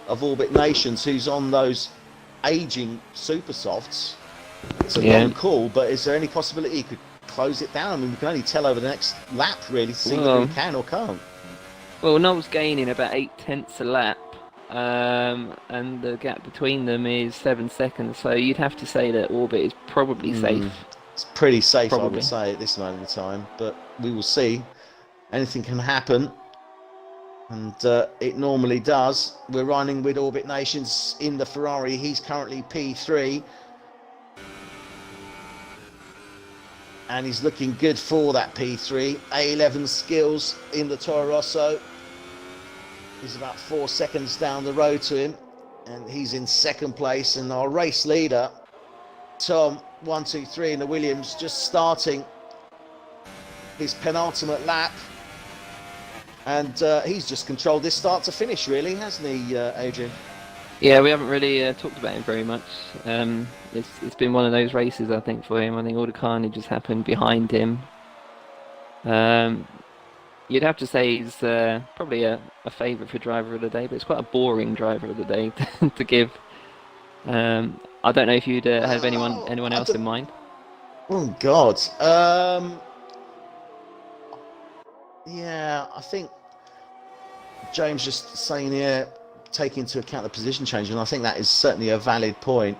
of Orbit Nations, who's on those aging super softs. It's a long call, but is there any possibility he could close it down? I mean, we can only tell over the next lap, really, to see whether he can or can't. Well, Null's gaining about 0.8 a lap, and the gap between them is 7 seconds, so you'd have to say that Orbit is probably safe. It's pretty safe, I would say, at this moment in time, but we will see. Anything can happen, and it normally does. We're running with Orbit Nations in the Ferrari. He's currently P3. And he's looking good for that P3. A11 skills in the Toro Rosso. He's about 4 seconds down the road to him. And he's in second place. And our race leader, Tom, 1, 2, 3 in the Williams, just starting his penultimate lap. And he's just controlled this start to finish, really, hasn't he, Adrian? Yeah, we haven't really talked about him very much. It's been one of those races, I think, for him. I think all the carnage has happened behind him. You'd have to say he's probably a favourite for driver of the day, but it's quite a boring driver of the day to give. I don't know if you'd have anyone else in mind. Oh God. Yeah, I think James just saying here, take into account the position change, and I think that is certainly a valid point.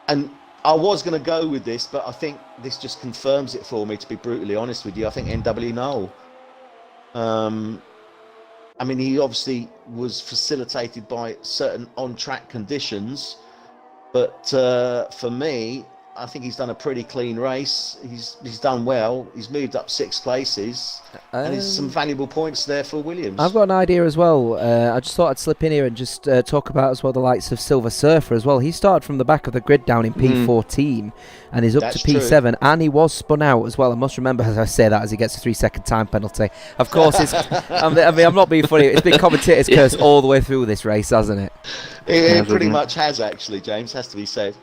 And I was going to go with this, but I think this just confirms it for me, to be brutally honest with you. I think NW Null. I mean, he obviously was facilitated by certain on-track conditions, but for me, I think he's done a pretty clean race. He's done well. He's moved up 6 places, and there's some valuable points there for Williams. I've got an idea as well. I just thought I'd slip in here and just talk about as well the likes of Silver Surfer as well. He started from the back of the grid down in P14 and is up to P7, true. And he was spun out as well. I must remember as I say that as he gets a 3-second time penalty. Of course, it's, I mean, I'm not being funny. It's been commentators' curse all the way through this race, hasn't it? It pretty much has, actually, James, has to be said.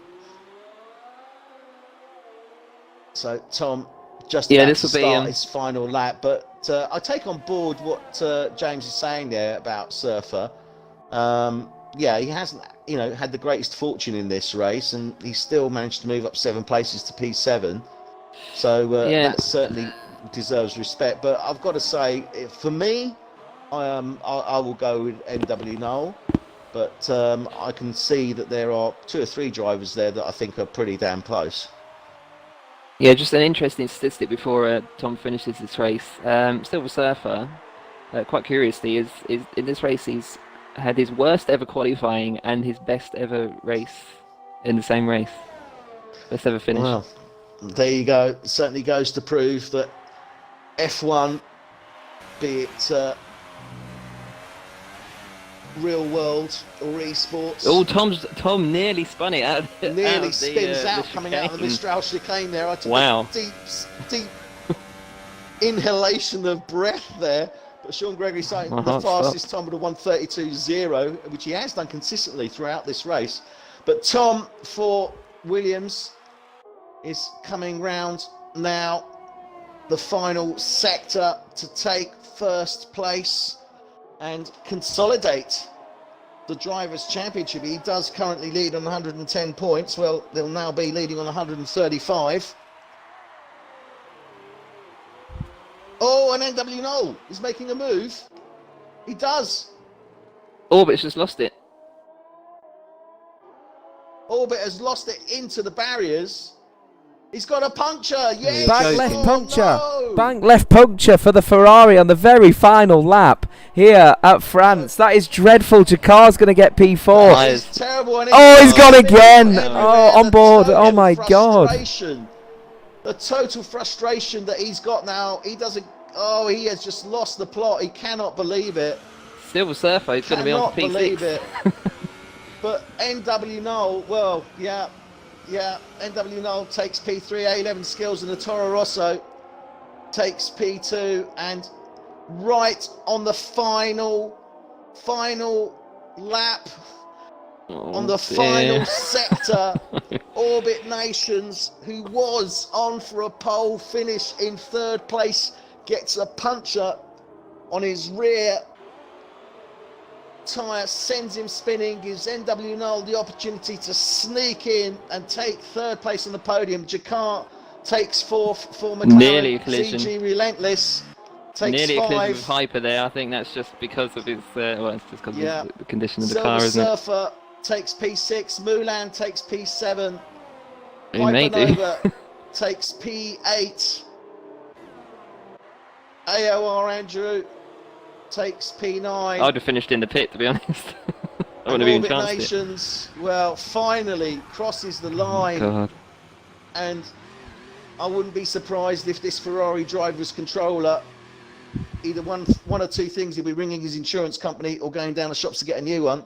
So, Tom, just Yeah, about this to will be, start his final lap. But I take on board what James is saying there about Surfer. Yeah, he hasn't, had the greatest fortune in this race, and he still managed to move up 7 places to P7. So that certainly deserves respect. But I've got to say, for me, I will go with NW Knoll. But I can see that there are 2 or 3 drivers there that I think are pretty damn close. Yeah, just an interesting statistic before Tom finishes this race. Silver Surfer, quite curiously, is in this race he's had his worst ever qualifying and his best ever race in the same race. Best ever finish. Well, there you go. It certainly goes to prove that F1, be it real world or esports. Oh, Tom nearly spun it out. Nearly out spins out the coming out of the Mistral chicane there. I took wow. a deep inhalation of breath there. But Sean Gregory saying the fastest time with a 1:32.0, which he has done consistently throughout this race. But Tom for Williams is coming round now, the final sector, to take first place and consolidate the Drivers' Championship. He does currently lead on 110 points. Well, they'll now be leading on 135. Oh, and NW Knoll is making a move. He does. Orbit's just lost it. Orbit has lost it into the barriers. He's got a puncture. Yes. Bank left puncture. No. Bank left puncture for the Ferrari on the very final lap here at France. That is dreadful. Jakar's going to get P4. That is terrible. And he's gone again. Oh, on board. Oh my God. The total frustration that he's got now. He doesn't. Oh, he has just lost the plot. He cannot believe it. Silver Surfer is going to be on P6. Cannot believe it. But NW Knoll, well, yeah, NW Knoll takes P3, A11 Skills, and the Toro Rosso takes P2, and right on the final lap, on the final sector, Orbit Nations, who was on for a pole finish in 3rd place, gets a puncture on his rear tyre, sends him spinning, gives NW Knoll the opportunity to sneak in and take 3rd place on the podium. Jakar takes 4th for McLaren. Nearly a collision. CG Relentless takes Nearly 5. a collision with Hyper there. I think that's just because of his, well, it's just because of the condition of the Silver car, isn't it? Surfer takes P6, Mulan takes P7, He may do. Hypernova takes P8, AOR Andrew takes P9. I'd have finished in the pit, to be honest. I wouldn't have even chanced it. Nations, well, finally crosses the line. God. And I wouldn't be surprised if this Ferrari driver's controller, either one or 2 things, he'll be ringing his insurance company or going down the shops to get a new one.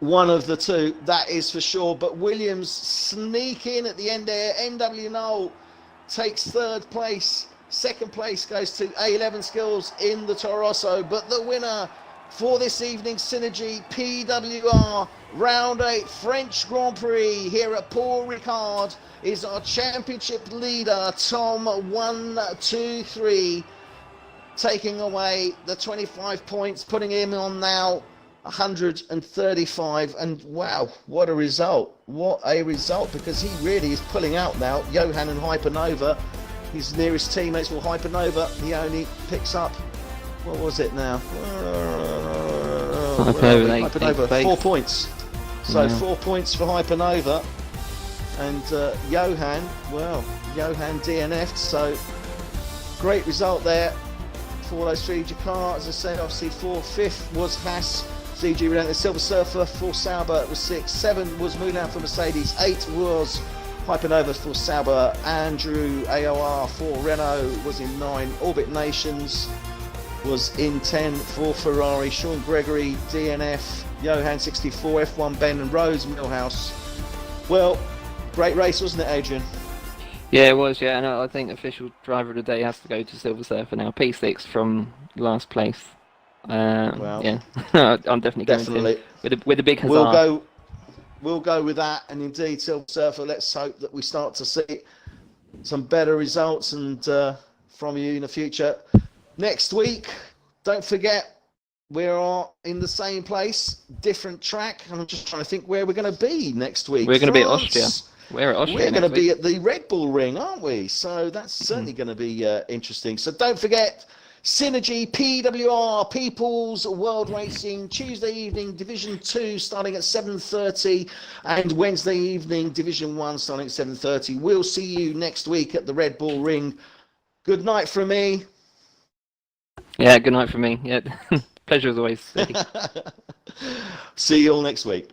One of the 2, that is for sure. But Williams sneak in at the end there. NW Knoll takes 3rd place. 2nd place goes to A11 Skills in the Toro Rosso. But the winner for this evening's SynergyPWR Round 8 French Grand Prix here at Paul Ricard is our championship leader, Tom 123, taking away the 25 points, putting him on now 135. And wow, what a result. What a result, because he really is pulling out now. Johan and Hypernova, his nearest teammates. Well, Hypernova, he only picks up, what was it now? Hypernova, 4 points. So 4 points for Hypernova. And Johan, well, Johan DNF'd. So great result there for those 3. Jakar, as I said, obviously 4th. 5th was Haas. CG Relentless. Silver Surfer for Sauber was 6. 7 was Mulan for Mercedes. 8 was Hypernova for Sauber. Andrew AOR for Renault was in 9. Orbit Nations was in 10 for Ferrari. Sean Gregory DNF. Johan 64. F1 Ben and Rose Millhouse. Well, great race, wasn't it, Adrian? Yeah, it was, yeah. And I think official driver of the day has to go to Silver Surfer now. P6 from last place. Well, yeah, I'm definitely going to with a big huzzah. we'll go with that. And indeed, Silver Surfer, let's hope that we start to see some better results and from you in the future. Next week, don't forget, we are in the same place, different track. And I'm just trying to think where we're going to be next week. We're going to be at Austria. We're at Austria. We're going to be at the Red Bull Ring, aren't we? So that's certainly going to be interesting. So don't forget, SynergyPWR, People's World Racing, Tuesday evening, Division 2 starting at 7:30, and Wednesday evening, Division 1 starting at 7:30. We'll see you next week at the Red Bull Ring. Good night from me. Yeah, good night from me. Yeah, pleasure as always. See you all next week.